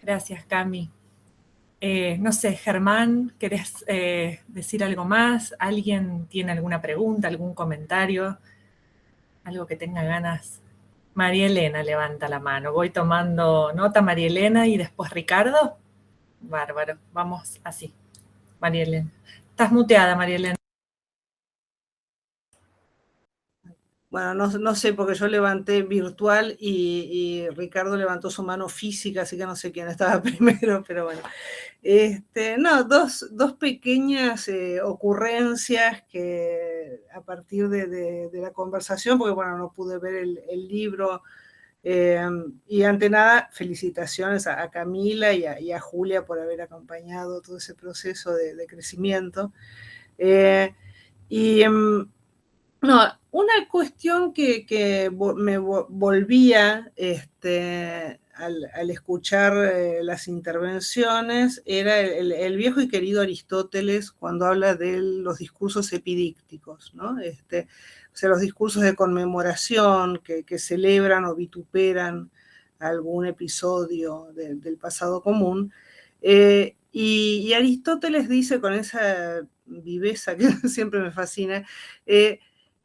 Gracias, Cami. No sé, Germán, ¿querés decir algo más? ¿Alguien tiene alguna pregunta, algún comentario? Algo que tenga ganas. María Elena levanta la mano. Voy tomando nota, María Elena, y después Ricardo. Bárbaro, vamos así. María Elena. Estás muteada, María Elena. Bueno, no sé, porque yo levanté virtual y Ricardo levantó su mano física, así que no sé quién estaba primero, pero bueno. No, dos pequeñas ocurrencias que a partir de la conversación, porque bueno, no pude ver el libro, y ante nada, felicitaciones a Camila y a Julia por haber acompañado todo ese proceso de crecimiento. No, una cuestión que me volvía al escuchar las intervenciones era el viejo y querido Aristóteles cuando habla de los discursos epidícticos, ¿no? O sea, los discursos de conmemoración que celebran o vituperan algún episodio del pasado común. Y Aristóteles dice con esa viveza que siempre me fascina,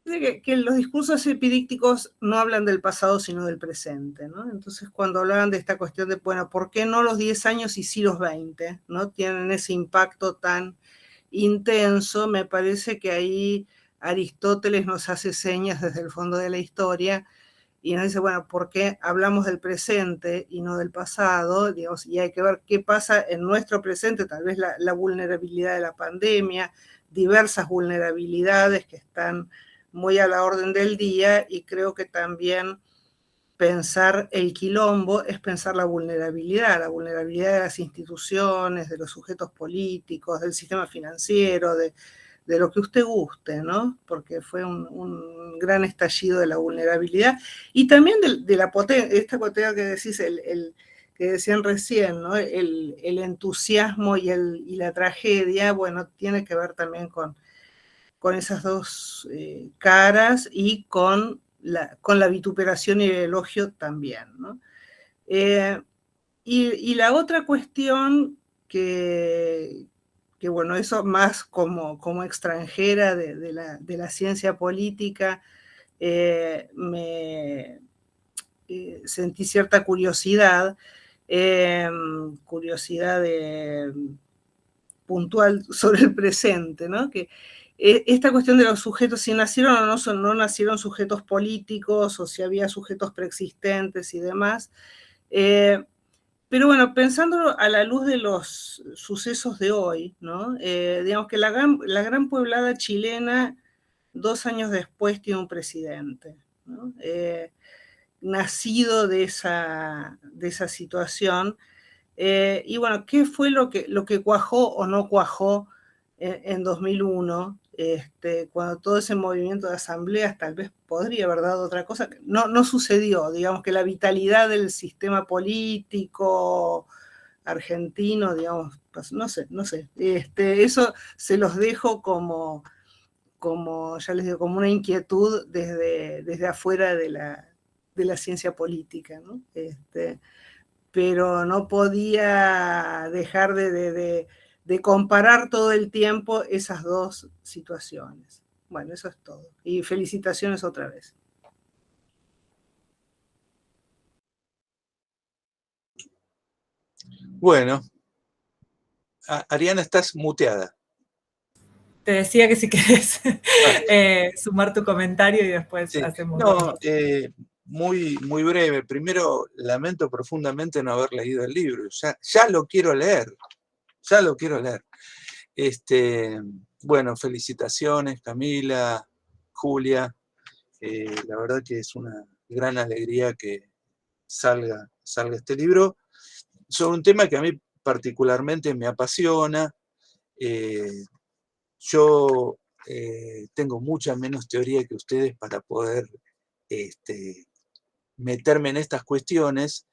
que los discursos epidícticos no hablan del pasado, sino del presente, ¿no? Entonces, cuando hablaban de esta cuestión de, bueno, ¿por qué no los 10 años y sí los 20? ¿No? Tienen ese impacto tan intenso, me parece que ahí Aristóteles nos hace señas desde el fondo de la historia y nos dice, bueno, ¿por qué hablamos del presente y no del pasado? Digamos, y hay que ver qué pasa en nuestro presente, tal vez la vulnerabilidad de la pandemia, diversas vulnerabilidades que están muy a la orden del día, y creo que también pensar el quilombo es pensar la vulnerabilidad de las instituciones, de los sujetos políticos, del sistema financiero, de lo que usted guste, ¿no? Porque fue un gran estallido de la vulnerabilidad y también de la potencia, esta potencia que decís, que decían recién, ¿no? El entusiasmo y la tragedia, bueno, tiene que ver también con esas dos caras y con la vituperación y el elogio también, ¿no? Y la otra cuestión que bueno, eso más como extranjera de la ciencia política, me sentí cierta curiosidad puntual sobre el presente, ¿no? Que esta cuestión de los sujetos, si nacieron o no nacieron sujetos políticos, o si había sujetos preexistentes y demás, pero bueno, pensando a la luz de los sucesos de hoy, ¿no? Digamos que la gran pueblada chilena, 2 años después, tiene un presidente, ¿no? Nacido de esa situación. Y bueno, ¿qué fue lo que cuajó o no cuajó en 2001? Cuando todo ese movimiento de asambleas tal vez podría haber dado otra cosa, no sucedió. Digamos que la vitalidad del sistema político argentino, digamos, pues, no sé, eso se los dejo como ya les digo, como una inquietud desde afuera de la ciencia política, ¿no? Pero no podía dejar de comparar todo el tiempo esas dos situaciones. Bueno, eso es todo. Y felicitaciones otra vez. Bueno, Ariana, estás muteada. Te decía que si querés sumar tu comentario y después Sí. hacemos... No, muy, muy breve. Primero, lamento profundamente no haber leído el libro. Ya lo quiero leer. Ya lo quiero leer. Bueno, felicitaciones, Camila, Julia. La verdad que es una gran alegría que salga este libro sobre un tema que a mí particularmente me apasiona. Yo tengo mucha menos teoría que ustedes para poder meterme en estas cuestiones,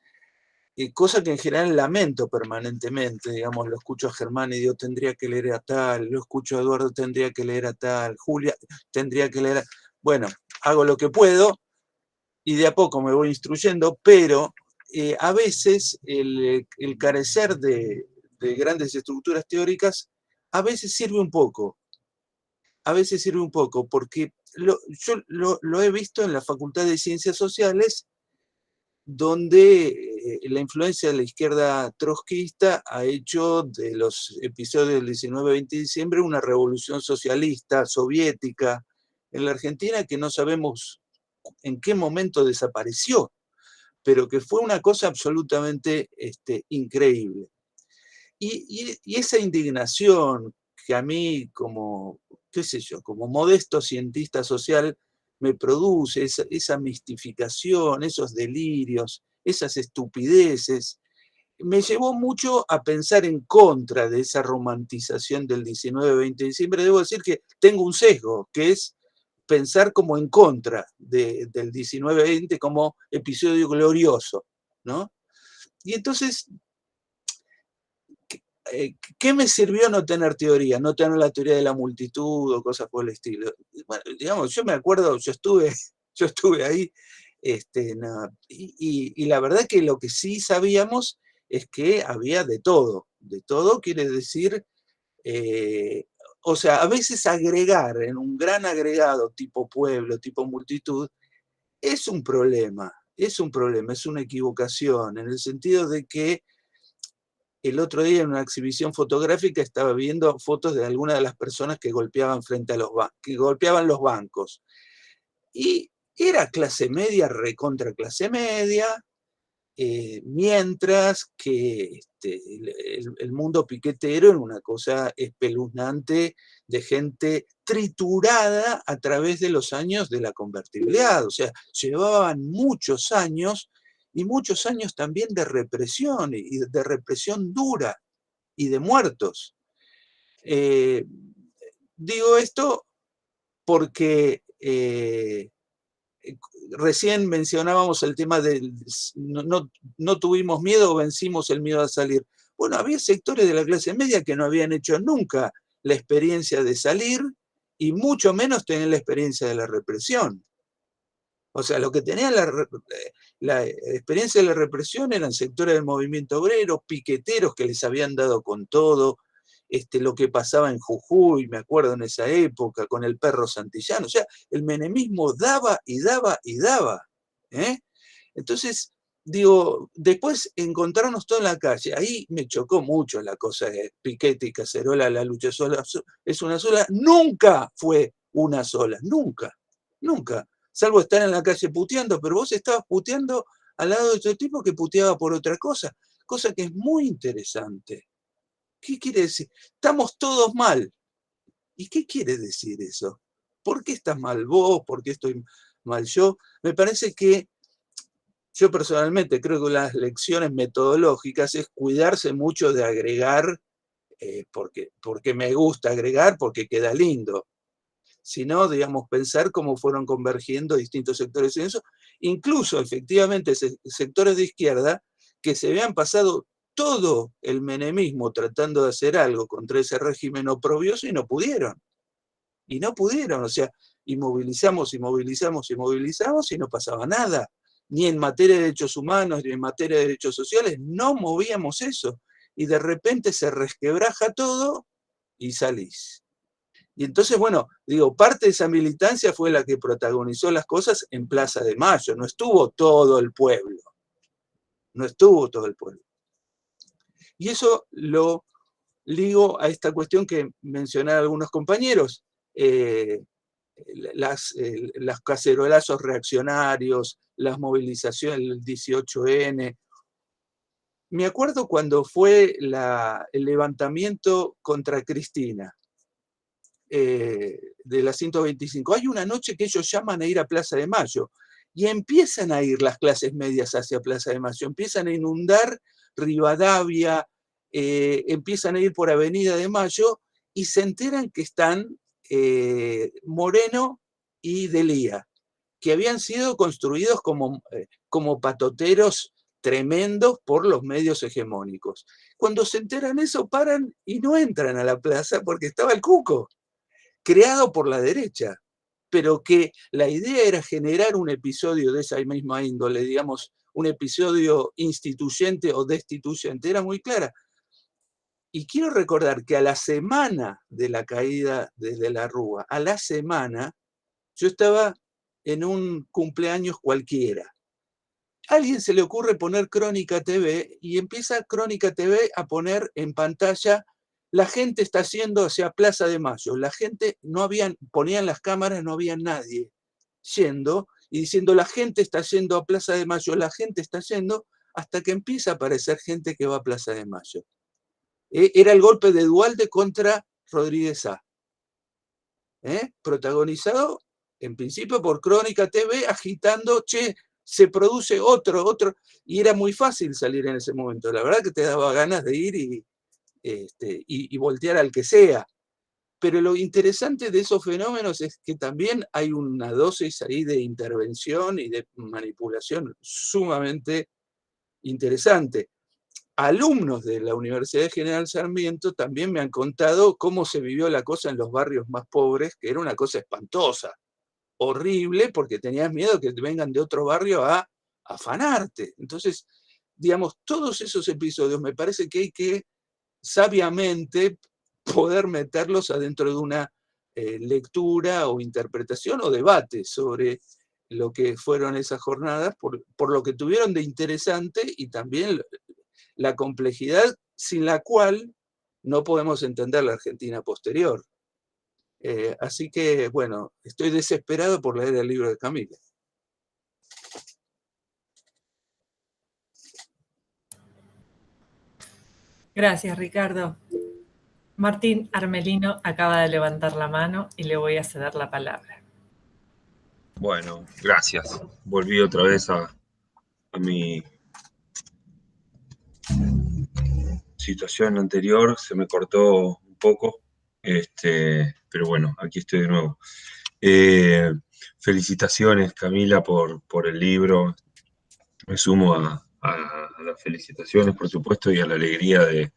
cosa que en general lamento permanentemente. Digamos, lo escucho a Germán y digo, tendría que leer a tal, lo escucho a Eduardo, tendría que leer a tal, Julia, tendría que leer a... Bueno, hago lo que puedo y de a poco me voy instruyendo, pero a veces el carecer de grandes estructuras teóricas a veces sirve un poco. A veces sirve un poco, porque yo lo he visto en la Facultad de Ciencias Sociales, donde la influencia de la izquierda trotskista ha hecho de los episodios del 19-20 de diciembre una revolución socialista, soviética, en la Argentina, que no sabemos en qué momento desapareció, pero que fue una cosa absolutamente increíble. Y esa indignación que a mí, como, qué sé yo, como modesto cientista social, me produce, esa mistificación, esos delirios, esas estupideces, me llevó mucho a pensar en contra de esa romantización del 19-20 de diciembre. Debo decir que tengo un sesgo, que es pensar como en contra del 19-20 como episodio glorioso, ¿no? Y entonces, ¿qué me sirvió no tener teoría? No tener la teoría de la multitud o cosas por el estilo. Bueno, digamos, yo me acuerdo, yo estuve ahí, y la verdad que lo que sí sabíamos es que había de todo. De todo quiere decir, o sea, a veces agregar en un gran agregado tipo pueblo, tipo multitud, es un problema, es una equivocación, en el sentido de que el otro día en una exhibición fotográfica estaba viendo fotos de algunas de las personas que golpeaban que golpeaban los bancos. Y era clase media, recontra clase media, mientras que el mundo piquetero era una cosa espeluznante de gente triturada a través de los años de la convertibilidad. O sea, llevaban muchos años y muchos años también de represión y de represión dura y de muertos. Digo esto porque recién mencionábamos el tema del no tuvimos miedo o vencimos el miedo a salir. Bueno, había sectores de la clase media que no habían hecho nunca la experiencia de salir y mucho menos tenían la experiencia de la represión. O sea, lo que tenían la experiencia de la represión eran sectores del movimiento obrero, piqueteros que les habían dado con todo, lo que pasaba en Jujuy, me acuerdo en esa época, con el perro Santillán. O sea, el menemismo daba y daba y daba. Entonces, digo, después encontrarnos todo en la calle, ahí me chocó mucho la cosa de Piquete y Cacerola, la lucha sola es una sola. Nunca fue una sola, nunca, nunca. Salvo estar en la calle puteando, pero vos estabas puteando al lado de otro tipo que puteaba por otra cosa que es muy interesante. ¿Qué quiere decir? Estamos todos mal. ¿Y qué quiere decir eso? ¿Por qué estás mal vos? ¿Por qué estoy mal yo? Me parece que yo personalmente creo que las lecciones metodológicas es cuidarse mucho de agregar, porque me gusta agregar, porque queda lindo. Sino, digamos, pensar cómo fueron convergiendo distintos sectores en eso, incluso efectivamente sectores de izquierda que se habían pasado todo el menemismo tratando de hacer algo contra ese régimen oprobioso y no pudieron. Y no pudieron, o sea, y movilizamos y no pasaba nada. Ni en materia de derechos humanos, ni en materia de derechos sociales, no movíamos eso. Y de repente se resquebraja todo y salís. Y entonces, bueno, digo, parte de esa militancia fue la que protagonizó las cosas en Plaza de Mayo. No estuvo todo el pueblo. No estuvo todo el pueblo. Y eso lo ligo a esta cuestión que mencionaron algunos compañeros, los cacerolazos reaccionarios, las movilizaciones, el 18N. Me acuerdo cuando fue el levantamiento contra Cristina, de la 125. Hay una noche que ellos llaman a ir a Plaza de Mayo, y empiezan a ir las clases medias hacia Plaza de Mayo, empiezan a inundar Rivadavia, empiezan a ir por Avenida de Mayo, y se enteran que están Moreno y Delía, que habían sido construidos como patoteros tremendos por los medios hegemónicos. Cuando se enteran eso, paran y no entran a la plaza porque estaba el Cuco, creado por la derecha, pero que la idea era generar un episodio de esa misma índole, digamos, un episodio instituyente o destituyente, era muy clara. Y quiero recordar que a la semana de la caída desde la Rúa, a la semana, yo estaba en un cumpleaños cualquiera. A alguien se le ocurre poner Crónica TV y empieza Crónica TV a poner en pantalla: la gente está yendo hacia Plaza de Mayo. La gente, ponían las cámaras, no había nadie yendo, y diciendo: la gente está yendo a Plaza de Mayo, la gente está yendo, hasta que empieza a aparecer gente que va a Plaza de Mayo. Era el golpe de Duhalde contra Rodríguez A. Protagonizado en principio por Crónica TV, agitando: che, se produce otro, y era muy fácil salir en ese momento. La verdad que te daba ganas de ir y voltear al que sea. Pero lo interesante de esos fenómenos es que también hay una dosis ahí de intervención y de manipulación sumamente interesante. Alumnos de la Universidad General Sarmiento también me han contado cómo se vivió la cosa en los barrios más pobres, que era una cosa espantosa, horrible, porque tenías miedo que te vengan de otro barrio a afanarte. Entonces, digamos, todos esos episodios me parece que hay que sabiamente poder meterlos adentro de una lectura o interpretación o debate sobre lo que fueron esas jornadas, por lo que tuvieron de interesante, y también la complejidad sin la cual no podemos entender la Argentina posterior. Así que, bueno, estoy desesperado por leer el libro de Camila. Gracias, Ricardo. Martín Armelino acaba de levantar la mano y le voy a ceder la palabra. Bueno, gracias. Volví otra vez a mi situación anterior, se me cortó un poco, pero bueno, aquí estoy de nuevo. Felicitaciones, Camila, por el libro. Me sumo a las felicitaciones, por supuesto, y a la alegría de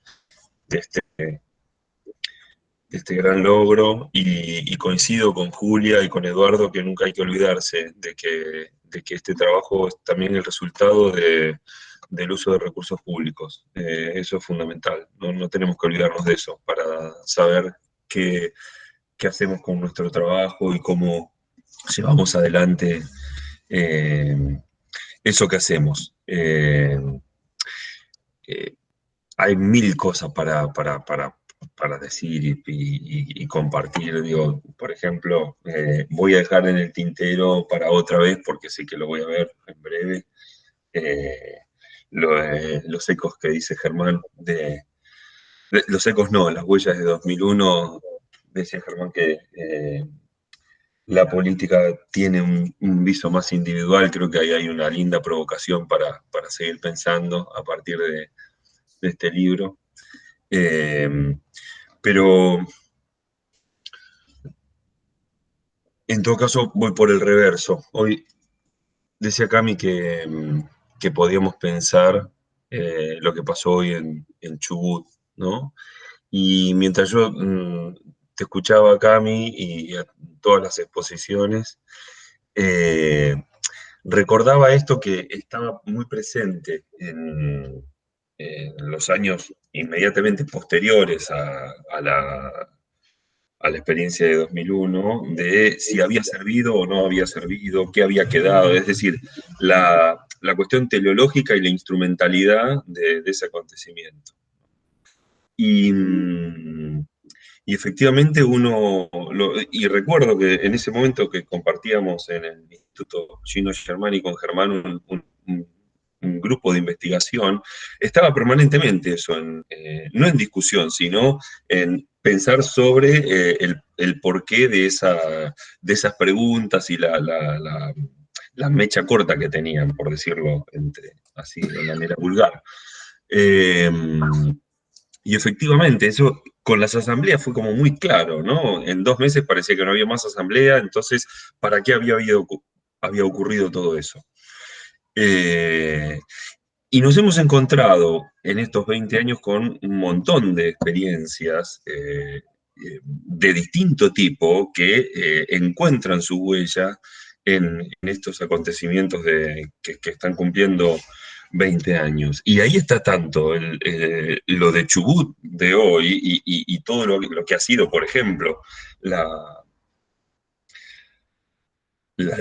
este gran logro, y coincido con Julia y con Eduardo que nunca hay que olvidarse de que este trabajo es también el resultado del uso de recursos públicos. Eso es fundamental, no tenemos que olvidarnos de eso para saber qué hacemos con nuestro trabajo y cómo llevamos adelante eso que hacemos. Hay mil cosas para decir y compartir. Digo, por ejemplo, voy a dejar en el tintero para otra vez, porque sé que lo voy a ver en breve, los ecos que dice Germán, los ecos no, las huellas de 2001, decía Germán que la política tiene un viso más individual. Creo que ahí hay una linda provocación para seguir pensando a partir de este libro. Pero en todo caso voy por el reverso. Hoy decía Cami que podíamos pensar lo que pasó hoy en Chubut, ¿no? Y mientras yo te escuchaba, Cami, y a todas las exposiciones, recordaba esto que estaba muy presente en los años inmediatamente posteriores a la experiencia de 2001, de si había servido o no había servido, qué había quedado, es decir, la cuestión teleológica y la instrumentalidad de ese acontecimiento. Y Y efectivamente y recuerdo que en ese momento que compartíamos en el Instituto Gino Germani con Germán un grupo de investigación, estaba permanentemente eso, no en discusión, sino en pensar sobre el porqué de esas preguntas y la mecha corta que tenían, por decirlo así de manera vulgar. Y efectivamente, eso con las asambleas fue como muy claro, ¿no? En 2 meses parecía que no había más asamblea, entonces, ¿para qué había ocurrido todo eso? Y nos hemos encontrado en estos 20 años con un montón de experiencias de distinto tipo que encuentran su huella en estos acontecimientos que están cumpliendo 20 años. Y ahí está tanto lo de Chubut de hoy y todo lo que ha sido, por ejemplo, la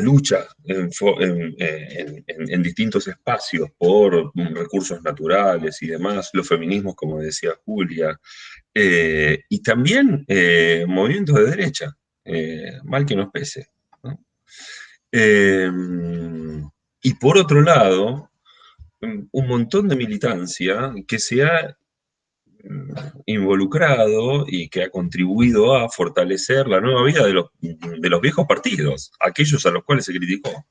lucha en distintos espacios por recursos naturales y demás, los feminismos, como decía Julia, y también movimientos de derecha, mal que nos pese, ¿no? Y por otro lado, un montón de militancia que se ha involucrado y que ha contribuido a fortalecer la nueva vida de los viejos partidos, aquellos a los cuales se criticó.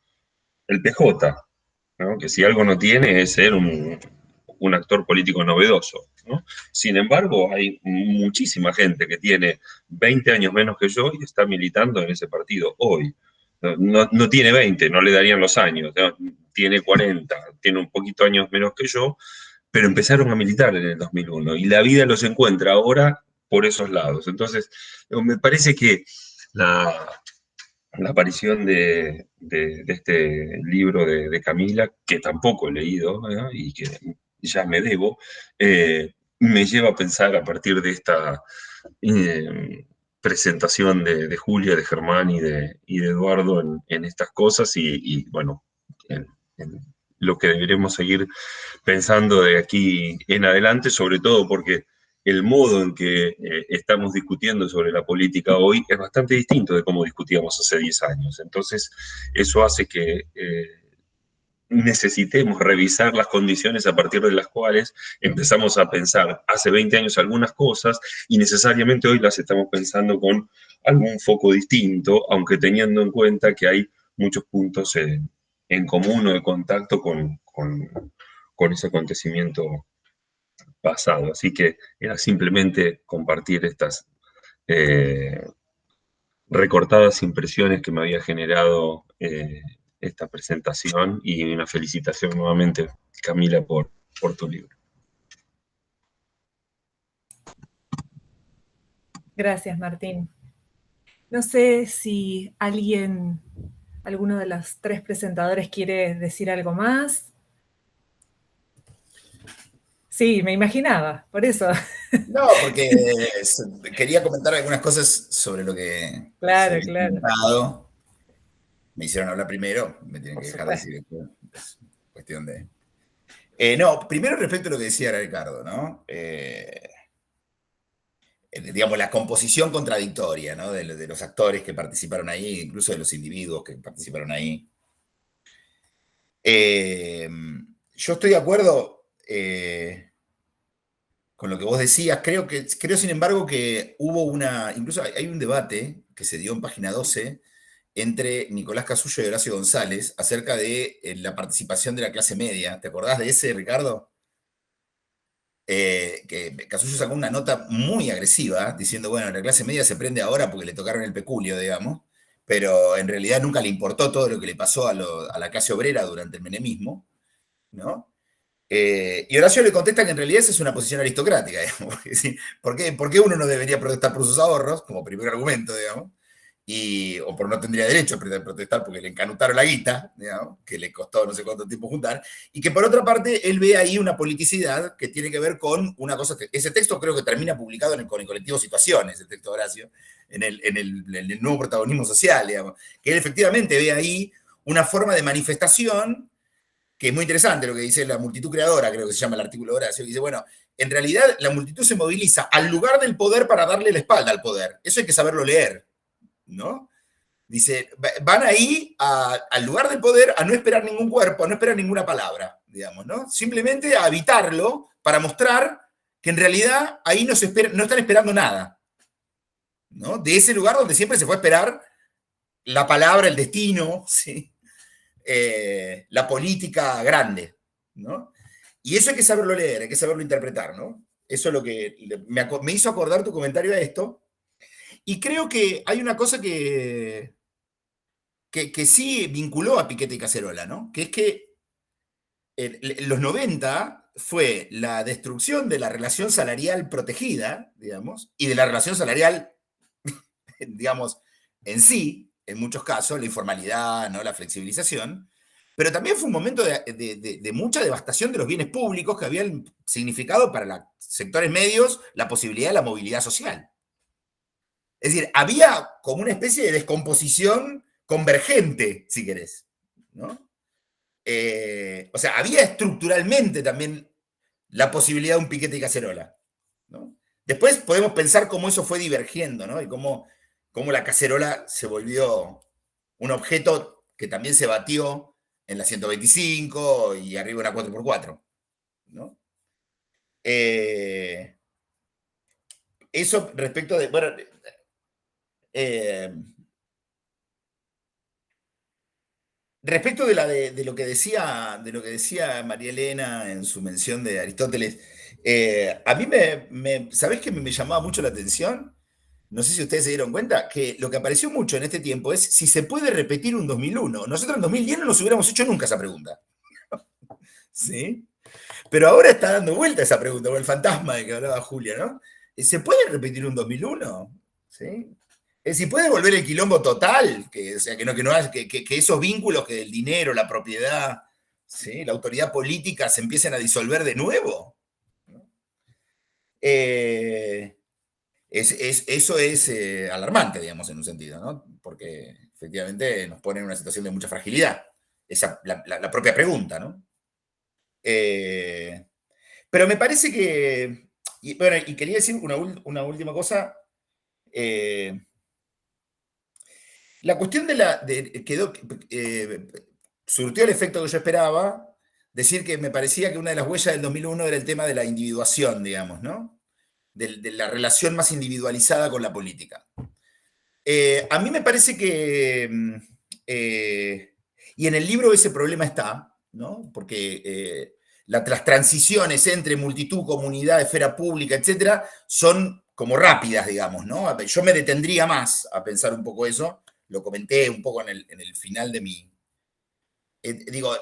El PJ, ¿no? Que si algo no tiene es ser un actor político novedoso, ¿no? Sin embargo, hay muchísima gente que tiene 20 años menos que yo y está militando en ese partido hoy. No tiene 20, no le darían los años, ¿no? Tiene 40, tiene un poquito años menos que yo, pero empezaron a militar en el 2001 y la vida los encuentra ahora por esos lados. Entonces, me parece que la aparición de este libro de Camila, que tampoco he leído, ¿no? Y que ya me debo, me lleva a pensar a partir de esta presentación de Julia, de Germán y de Eduardo en estas cosas y bueno, en lo que deberemos seguir pensando de aquí en adelante, sobre todo porque el modo en que estamos discutiendo sobre la política hoy es bastante distinto de cómo discutíamos hace 10 años. Entonces, eso hace que necesitemos revisar las condiciones a partir de las cuales empezamos a pensar hace 20 años algunas cosas y necesariamente hoy las estamos pensando con algún foco distinto, aunque teniendo en cuenta que hay muchos puntos en común o de contacto con ese acontecimiento pasado. Así que era simplemente compartir estas recortadas impresiones que me había generado esta presentación y una felicitación nuevamente, Camila, por tu libro. Gracias, Martín. No sé si alguno de los 3 presentadores quiere decir algo más. Sí, me imaginaba, por eso. No, porque quería comentar algunas cosas sobre lo que Claro, se había claro. comentado. Me hicieron hablar primero, me tienen Por que dejar supuesto. decir esto. Es cuestión de... no, primero respecto a lo que decía Ricardo, ¿no? Digamos, la composición contradictoria, ¿no? De los actores que participaron ahí, incluso de los individuos que participaron ahí. Yo estoy de acuerdo con lo que vos decías. Creo, sin embargo, que hubo incluso hay un debate que se dio en página 12 entre Nicolás Casullo y Horacio González acerca de la participación de la clase media. ¿Te acordás de ese, Ricardo? Que Casullo sacó una nota muy agresiva diciendo, bueno, la clase media se prende ahora porque le tocaron el peculio, digamos, pero en realidad nunca le importó todo lo que le pasó a la clase obrera durante el menemismo, ¿no? Y Horacio le contesta que en realidad esa es una posición aristocrática, digamos. ¿Por qué uno no debería protestar por sus ahorros, como primer argumento, digamos? O por no tendría derecho a protestar porque le encanutaron la guita, digamos, que le costó no sé cuánto tiempo juntar, y que por otra parte él ve ahí una politicidad que tiene que ver con una cosa que ese texto creo que termina publicado con el colectivo Situaciones, el texto de Horacio, en el nuevo protagonismo social, digamos, que él efectivamente ve ahí una forma de manifestación que es muy interesante lo que dice la multitud creadora, creo que se llama el artículo de Horacio, que dice, bueno, en realidad la multitud se moviliza al lugar del poder para darle la espalda al poder. Eso hay que saberlo leer, ¿no? Dice, van ahí al lugar del poder a no esperar ningún cuerpo, a no esperar ninguna palabra, digamos, ¿no? Simplemente a habitarlo para mostrar que en realidad ahí no están esperando nada, ¿no? De ese lugar donde siempre se fue a esperar la palabra, el destino, ¿sí? La política grande, ¿no? Y eso hay que saberlo leer, hay que saberlo interpretar, ¿no? Eso es lo que me hizo acordar tu comentario a esto. Y creo que hay una cosa que sí vinculó a Piquete y Cacerola, ¿no? Que es que en los 90 fue la destrucción de la relación salarial protegida, digamos, y de la relación salarial, digamos, en sí, en muchos casos, la informalidad, ¿no? La flexibilización, pero también fue un momento de mucha devastación de los bienes públicos que habían significado para los sectores medios la posibilidad de la movilidad social. Es decir, había como una especie de descomposición convergente, si querés, ¿no? O sea, había estructuralmente también la posibilidad de un Piquete y Cacerola, ¿no? Después podemos pensar cómo eso fue divergiendo, ¿no? Y cómo la cacerola se volvió un objeto que también se batió en la 125 y arriba en la 4x4, ¿no? Eso respecto de, bueno, respecto de lo que decía María Elena en su mención de Aristóteles, a mí ¿sabés qué me llamaba mucho la atención? No sé si ustedes se dieron cuenta, que lo que apareció mucho en este tiempo es si se puede repetir un 2001. Nosotros en 2010 no nos hubiéramos hecho nunca esa pregunta. ¿Sí? Pero ahora está dando vuelta esa pregunta, o el fantasma de que hablaba Julia, ¿no? ¿Se puede repetir un 2001? ¿Sí? Si puede volver el quilombo total, o sea, que esos vínculos, que el dinero, la propiedad, ¿sí? La autoridad política se empiecen a disolver de nuevo, ¿no? Eso es alarmante, digamos, en un sentido, ¿no? Porque efectivamente nos pone en una situación de mucha fragilidad. Esa, la propia pregunta, ¿no? Pero me parece que, bueno, y quería decir una última cosa. La cuestión surtió el efecto que yo esperaba, decir que me parecía que una de las huellas del 2001 era el tema de la individuación, digamos, ¿no? De la relación más individualizada con la política. A mí me parece que, y en el libro ese problema está, ¿no? Porque las transiciones entre multitud, comunidad, esfera pública, etcétera, son como rápidas, digamos, ¿no? Yo me detendría más a pensar un poco eso, lo comenté un poco en el final de mi... digo,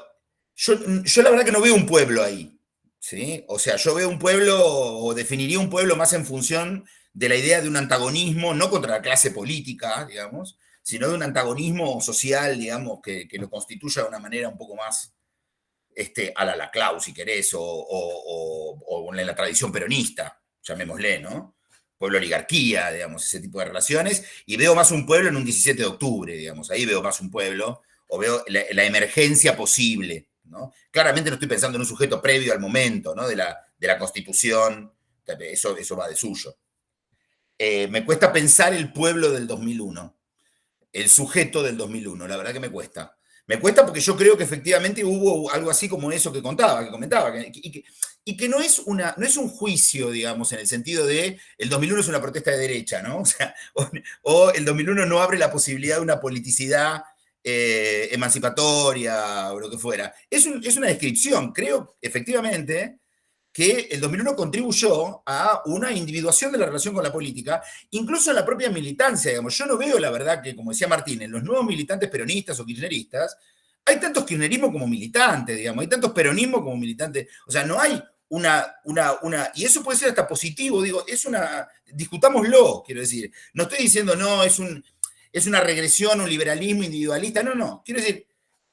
yo la verdad que no veo un pueblo ahí, ¿sí? O sea, yo veo un pueblo, o definiría un pueblo más en función de la idea de un antagonismo, no contra la clase política, digamos, sino de un antagonismo social, digamos, que lo constituya de una manera un poco más a la Laclau, si querés, o en la tradición peronista, llamémosle, ¿no? Pueblo-oligarquía, digamos, ese tipo de relaciones, y veo más un pueblo en un 17 de octubre, digamos, ahí veo más un pueblo, o veo la emergencia posible, ¿no? Claramente no estoy pensando en un sujeto previo al momento, ¿no? de la Constitución, eso va de suyo. Me cuesta pensar el pueblo del 2001, el sujeto del 2001, la verdad que me cuesta. Me cuesta porque yo creo que efectivamente hubo algo así como eso que comentaba, y que no es un juicio, digamos, en el sentido de el 2001 es una protesta de derecha, ¿no? O sea, o el 2001 no abre la posibilidad de una politicidad emancipatoria o lo que fuera. Es una descripción, creo, efectivamente, que el 2001 contribuyó a una individuación de la relación con la política, incluso en la propia militancia, digamos. Yo no veo, la verdad, que, como decía Martín, en los nuevos militantes peronistas o kirchneristas, hay tantos kirchnerismo como militantes, digamos, hay tantos peronismo como militantes. O sea, no hay y eso puede ser hasta positivo, digo, discutámoslo, quiero decir. No estoy diciendo, no, es una regresión, un liberalismo individualista, no. Quiero decir,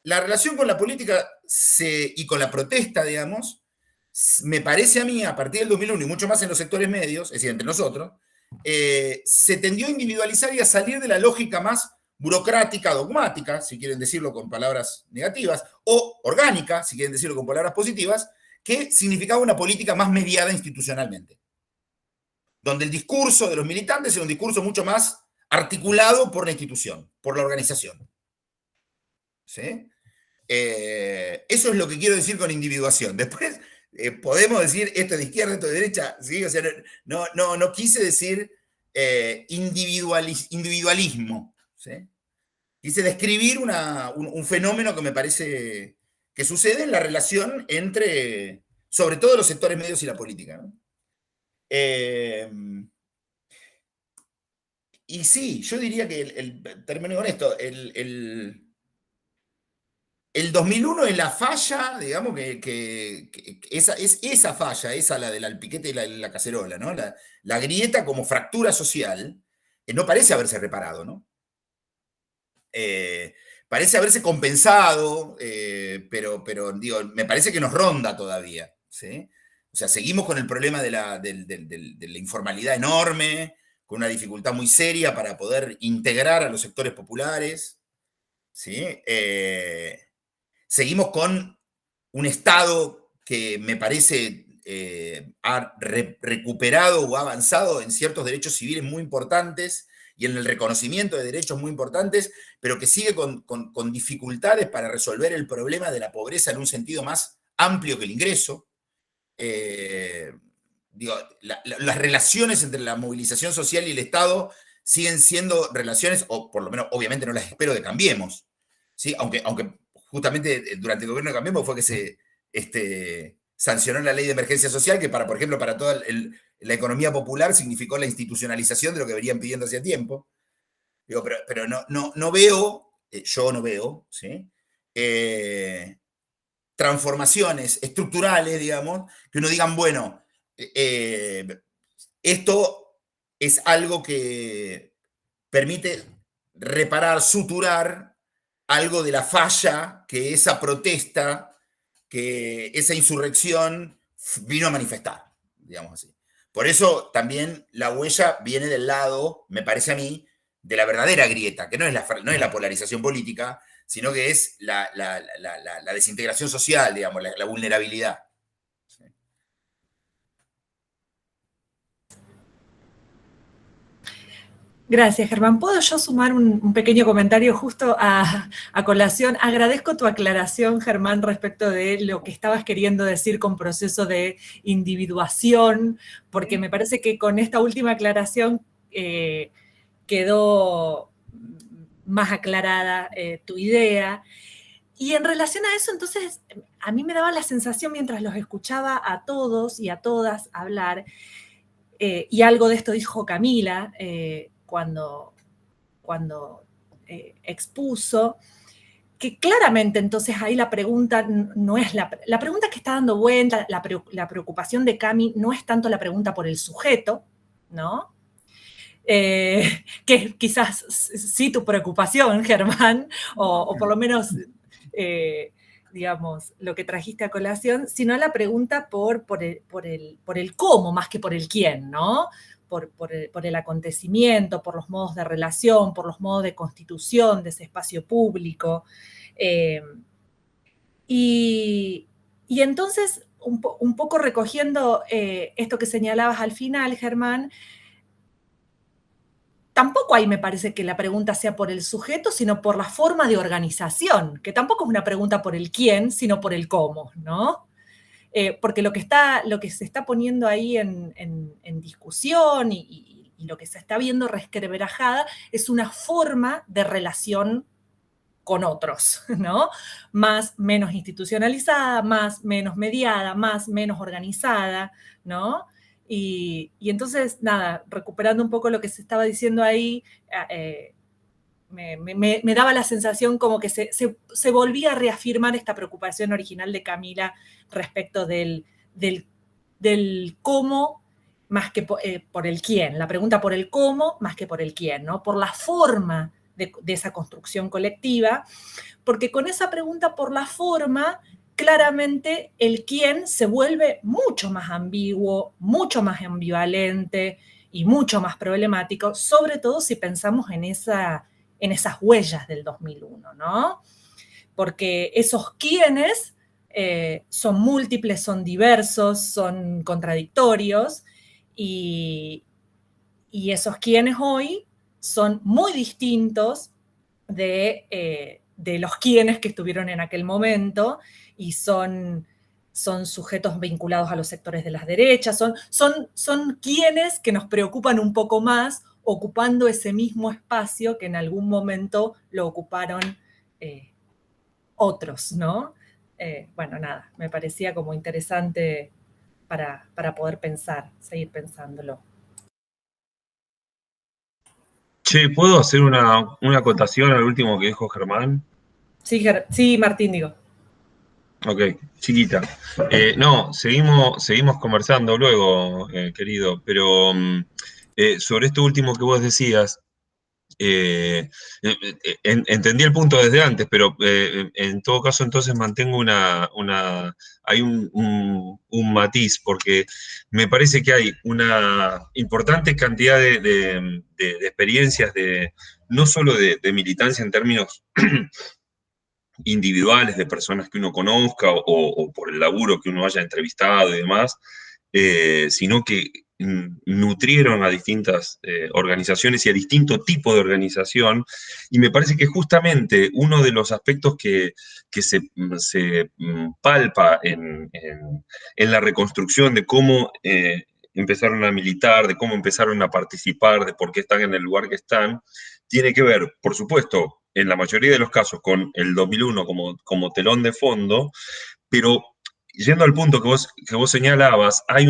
la relación con la política y con la protesta, digamos, me parece a mí, a partir del 2001 y mucho más en los sectores medios, es decir, entre nosotros, se tendió a individualizar y a salir de la lógica más burocrática, dogmática, si quieren decirlo con palabras negativas, o orgánica, si quieren decirlo con palabras positivas, que significaba una política más mediada institucionalmente, donde el discurso de los militantes era un discurso mucho más articulado por la institución, por la organización. ¿Sí? Eso es lo que quiero decir con individuación. Después podemos decir esto de izquierda, esto de derecha, ¿sí? O sea, no quise decir individualismo, ¿sí? Quise describir un fenómeno que me parece que sucede en la relación entre, sobre todo, los sectores medios y la política, ¿no? Y sí, yo diría que, termino con esto, el 2001 es la falla, digamos, que esa, es esa falla, esa la del alpiquete y la cacerola, ¿no? La grieta como fractura social, no parece haberse reparado, ¿no? Parece haberse compensado, pero digo, me parece que nos ronda todavía, ¿sí? O sea, seguimos con el problema de la informalidad enorme, con una dificultad muy seria para poder integrar a los sectores populares, ¿sí? Seguimos con un Estado que me parece ha recuperado o ha avanzado en ciertos derechos civiles muy importantes y en el reconocimiento de derechos muy importantes, pero que sigue con dificultades para resolver el problema de la pobreza en un sentido más amplio que el ingreso. Digo, las relaciones entre la movilización social y el Estado siguen siendo relaciones, o por lo menos obviamente no las espero de Cambiemos, ¿sí? Aunque justamente durante el gobierno de Cambiemos fue que se sancionó la ley de emergencia social, que por ejemplo, para toda la economía popular significó la institucionalización de lo que venían pidiendo hacía tiempo. Digo, pero no veo, yo no veo, ¿sí? Transformaciones estructurales, digamos, que uno digan, bueno, esto es algo que permite reparar, suturar algo de la falla que esa protesta, que esa insurrección vino a manifestar, digamos así. Por eso también la huella viene del lado, me parece a mí, de la verdadera grieta, que no es la polarización política, sino que es la desintegración social, digamos, la vulnerabilidad. ¿Sí? Gracias, Germán. ¿Puedo yo sumar un pequeño comentario justo a colación? Agradezco tu aclaración, Germán, respecto de lo que estabas queriendo decir con proceso de individuación, porque me parece que con esta última aclaración quedó más aclarada tu idea. Y en relación a eso, entonces, a mí me daba la sensación mientras los escuchaba a todos y a todas hablar, y algo de esto dijo Camila, cuando expuso, que claramente entonces ahí la pregunta no es la pregunta que está dando vuelta, la preocupación de Cami no es tanto la pregunta por el sujeto, ¿no? Que quizás sí tu preocupación, Germán, o por lo menos, digamos, lo que trajiste a colación, sino la pregunta por el cómo más que por el quién, ¿no? Por el acontecimiento, por los modos de relación, por los modos de constitución de ese espacio público. Y entonces, un poco recogiendo esto que señalabas al final, Germán, tampoco ahí me parece que la pregunta sea por el sujeto, sino por la forma de organización, que tampoco es una pregunta por el quién, sino por el cómo, ¿no? Porque lo que se está poniendo ahí en discusión y lo que se está viendo resquebrajada es una forma de relación con otros, ¿no? Menos institucionalizada, menos mediada, menos organizada, ¿no? Y entonces, nada, recuperando un poco lo que se estaba diciendo ahí, me daba la sensación como que se volvía a reafirmar esta preocupación original de Camila respecto del cómo más que por el quién, la pregunta por el cómo más que por el quién, ¿no? Por la forma de esa construcción colectiva, porque con esa pregunta por la forma, claramente el quién se vuelve mucho más ambiguo, mucho más ambivalente y mucho más problemático, sobre todo si pensamos en en esas huellas del 2001, ¿no? Porque esos quiénes son múltiples, son diversos, son contradictorios, y esos quiénes hoy son muy distintos de los quiénes que estuvieron en aquel momento, y son sujetos vinculados a los sectores de las derechas, son quienes que nos preocupan un poco más, ocupando ese mismo espacio que en algún momento lo ocuparon otros, ¿no? Bueno, nada, me parecía como interesante para poder pensar, seguir pensándolo. Che, ¿puedo hacer una acotación al último que dijo Germán? Sí, Martín, digo. Ok, chiquita. No, seguimos conversando luego, querido, pero sobre esto último que vos decías, entendí el punto desde antes, pero en todo caso entonces mantengo hay un matiz, porque me parece que hay una importante cantidad de experiencias, no solo de militancia en términos individuales de personas que uno conozca o por el laburo que uno haya entrevistado y demás, sino que nutrieron a distintas organizaciones y a distinto tipo de organización, y me parece que justamente uno de los aspectos que se palpa en la reconstrucción de cómo empezaron a militar, de cómo empezaron a participar, de por qué están en el lugar que están, tiene que ver, por supuesto, en la mayoría de los casos con el 2001 como telón de fondo, pero yendo al punto que vos señalabas, hay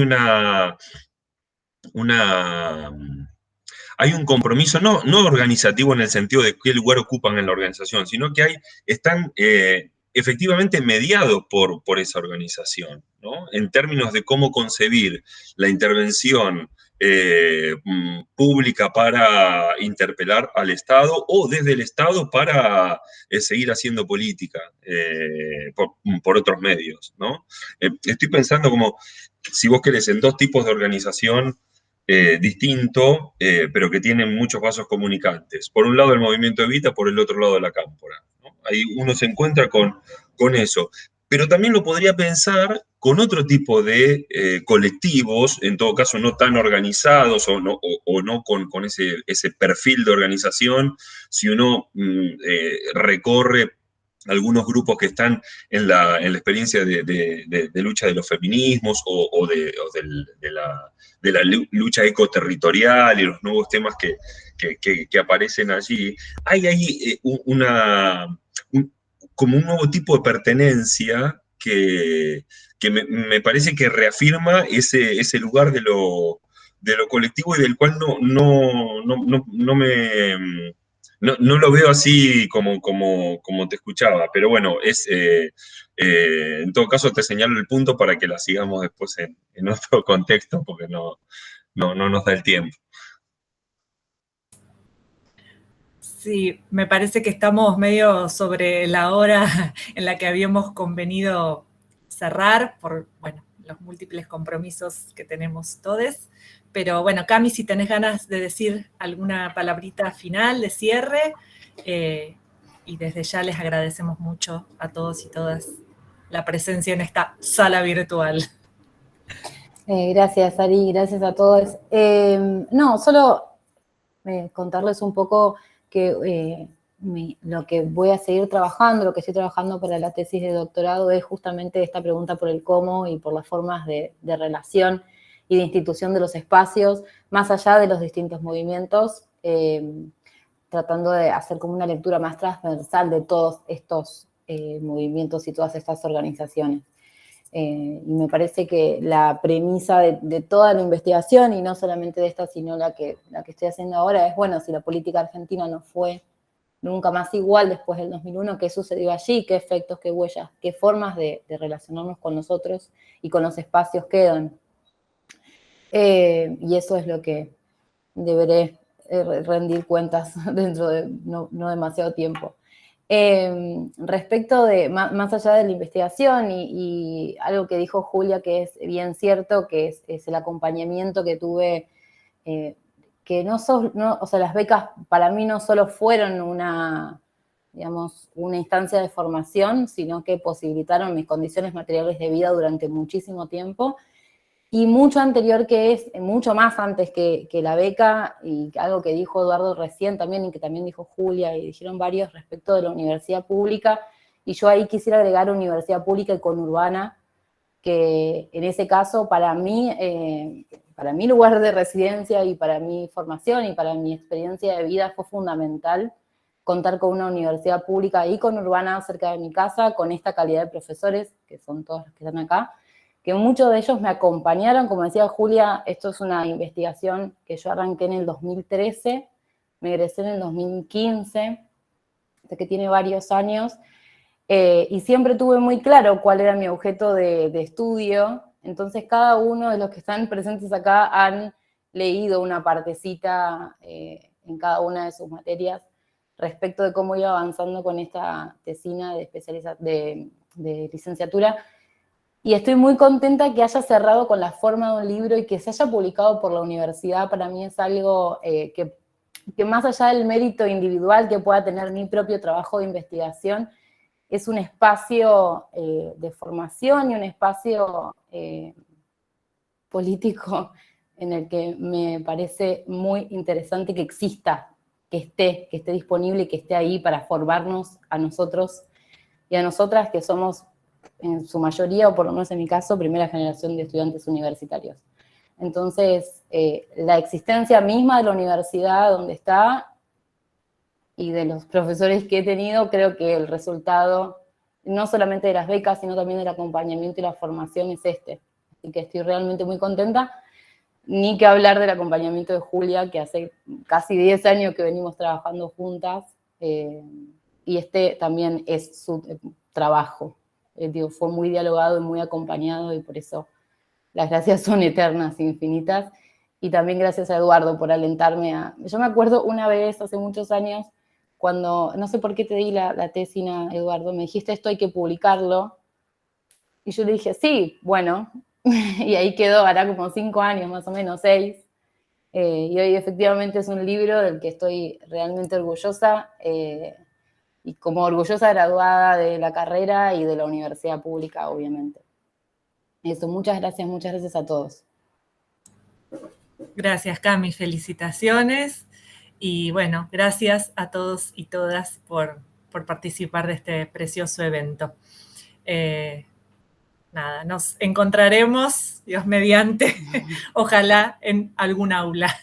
hay un compromiso no organizativo en el sentido de qué lugar ocupan en la organización, sino que están efectivamente mediados por esa organización, ¿no? En términos de cómo concebir la intervención pública para interpelar al Estado, o desde el Estado para seguir haciendo política por otros medios, ¿no? Estoy pensando como, si vos querés, en dos tipos de organización distinto, pero que tienen muchos vasos comunicantes. Por un lado el movimiento Evita, por el otro lado la Cámpora, ¿no? Ahí uno se encuentra con eso. Pero también lo podría pensar con otro tipo de colectivos, en todo caso no tan organizados o no con ese perfil de organización, si uno recorre algunos grupos que están en la experiencia de lucha de los feminismos o de la lucha ecoterritorial y los nuevos temas que aparecen allí, hay ahí como un nuevo tipo de pertenencia que me parece que reafirma ese lugar de lo colectivo y del cual no lo veo así como te escuchaba, pero bueno, en todo caso te señalo el punto para que la sigamos después en otro contexto, porque no nos da el tiempo. Sí, me parece que estamos medio sobre la hora en la que habíamos convenido cerrar por, bueno, los múltiples compromisos que tenemos todos. Pero bueno, Cami, si tenés ganas de decir alguna palabrita final de cierre, y desde ya les agradecemos mucho a todos y todas la presencia en esta sala virtual. Gracias, Ari, gracias a todos. No, solo contarles un poco que lo que voy a seguir trabajando, lo que estoy trabajando para la tesis de doctorado es justamente esta pregunta por el cómo y por las formas de relación y de institución de los espacios, más allá de los distintos movimientos, tratando de hacer como una lectura más transversal de todos estos movimientos y todas estas organizaciones. Y me parece que la premisa de toda la investigación, y no solamente de esta, sino la que estoy haciendo ahora, es, bueno, si la política argentina no fue nunca más igual después del 2001, ¿qué sucedió allí? ¿Qué efectos, qué huellas, qué formas de relacionarnos con nosotros y con los espacios quedan? Y eso es lo que deberé rendir cuentas dentro de no demasiado tiempo. Respecto de, más allá de la investigación y algo que dijo Julia que es bien cierto, que es el acompañamiento que tuve o sea, las becas para mí no solo fueron una instancia de formación, sino que posibilitaron mis condiciones materiales de vida durante muchísimo tiempo, y mucho más antes que la beca, y algo que dijo Eduardo recién también, y que también dijo Julia, y dijeron varios respecto de la universidad pública, y yo ahí quisiera agregar universidad pública y conurbana, que en ese caso para mi lugar de residencia y para mi formación y para mi experiencia de vida fue fundamental contar con una universidad pública y conurbana cerca de mi casa, con esta calidad de profesores, que son todos los que están acá, que muchos de ellos me acompañaron. Como decía Julia, esto es una investigación que yo arranqué en el 2013, me egresé en el 2015, que tiene varios años, y siempre tuve muy claro cuál era mi objeto de estudio. Entonces cada uno de los que están presentes acá han leído una partecita en cada una de sus materias respecto de cómo iba avanzando con esta tesina de licenciatura. Y estoy muy contenta que haya cerrado con la forma de un libro y que se haya publicado por la universidad. Para mí es algo que más allá del mérito individual que pueda tener mi propio trabajo de investigación, es un espacio de formación y un espacio político en el que me parece muy interesante que exista, que esté disponible y que esté ahí para formarnos a nosotros y a nosotras, que somos en su mayoría, o por lo menos en mi caso, primera generación de estudiantes universitarios. Entonces, la existencia misma de la universidad donde está y de los profesores que he tenido, creo que el resultado, no solamente de las becas, sino también del acompañamiento y la formación es este. Así que estoy realmente muy contenta. Ni que hablar del acompañamiento de Julia, que hace casi 10 años que venimos trabajando juntas, y este también es su trabajo. Fue muy dialogado y muy acompañado, y por eso las gracias son eternas, infinitas. Y también gracias a Eduardo por alentarme a... Yo me acuerdo una vez, hace muchos años, cuando, no sé por qué te di la tesina, Eduardo, me dijiste esto hay que publicarlo, y yo le dije, sí, bueno, y ahí quedó, hará como 5 años, más o menos, 6, y hoy efectivamente es un libro del que estoy realmente orgullosa, y como orgullosa graduada de la carrera y de la universidad pública, obviamente. Eso, muchas gracias a todos. Gracias, Cami, felicitaciones. Y bueno, gracias a todos y todas por participar de este precioso evento. Nada, nos encontraremos, Dios mediante, ojalá en algún aula.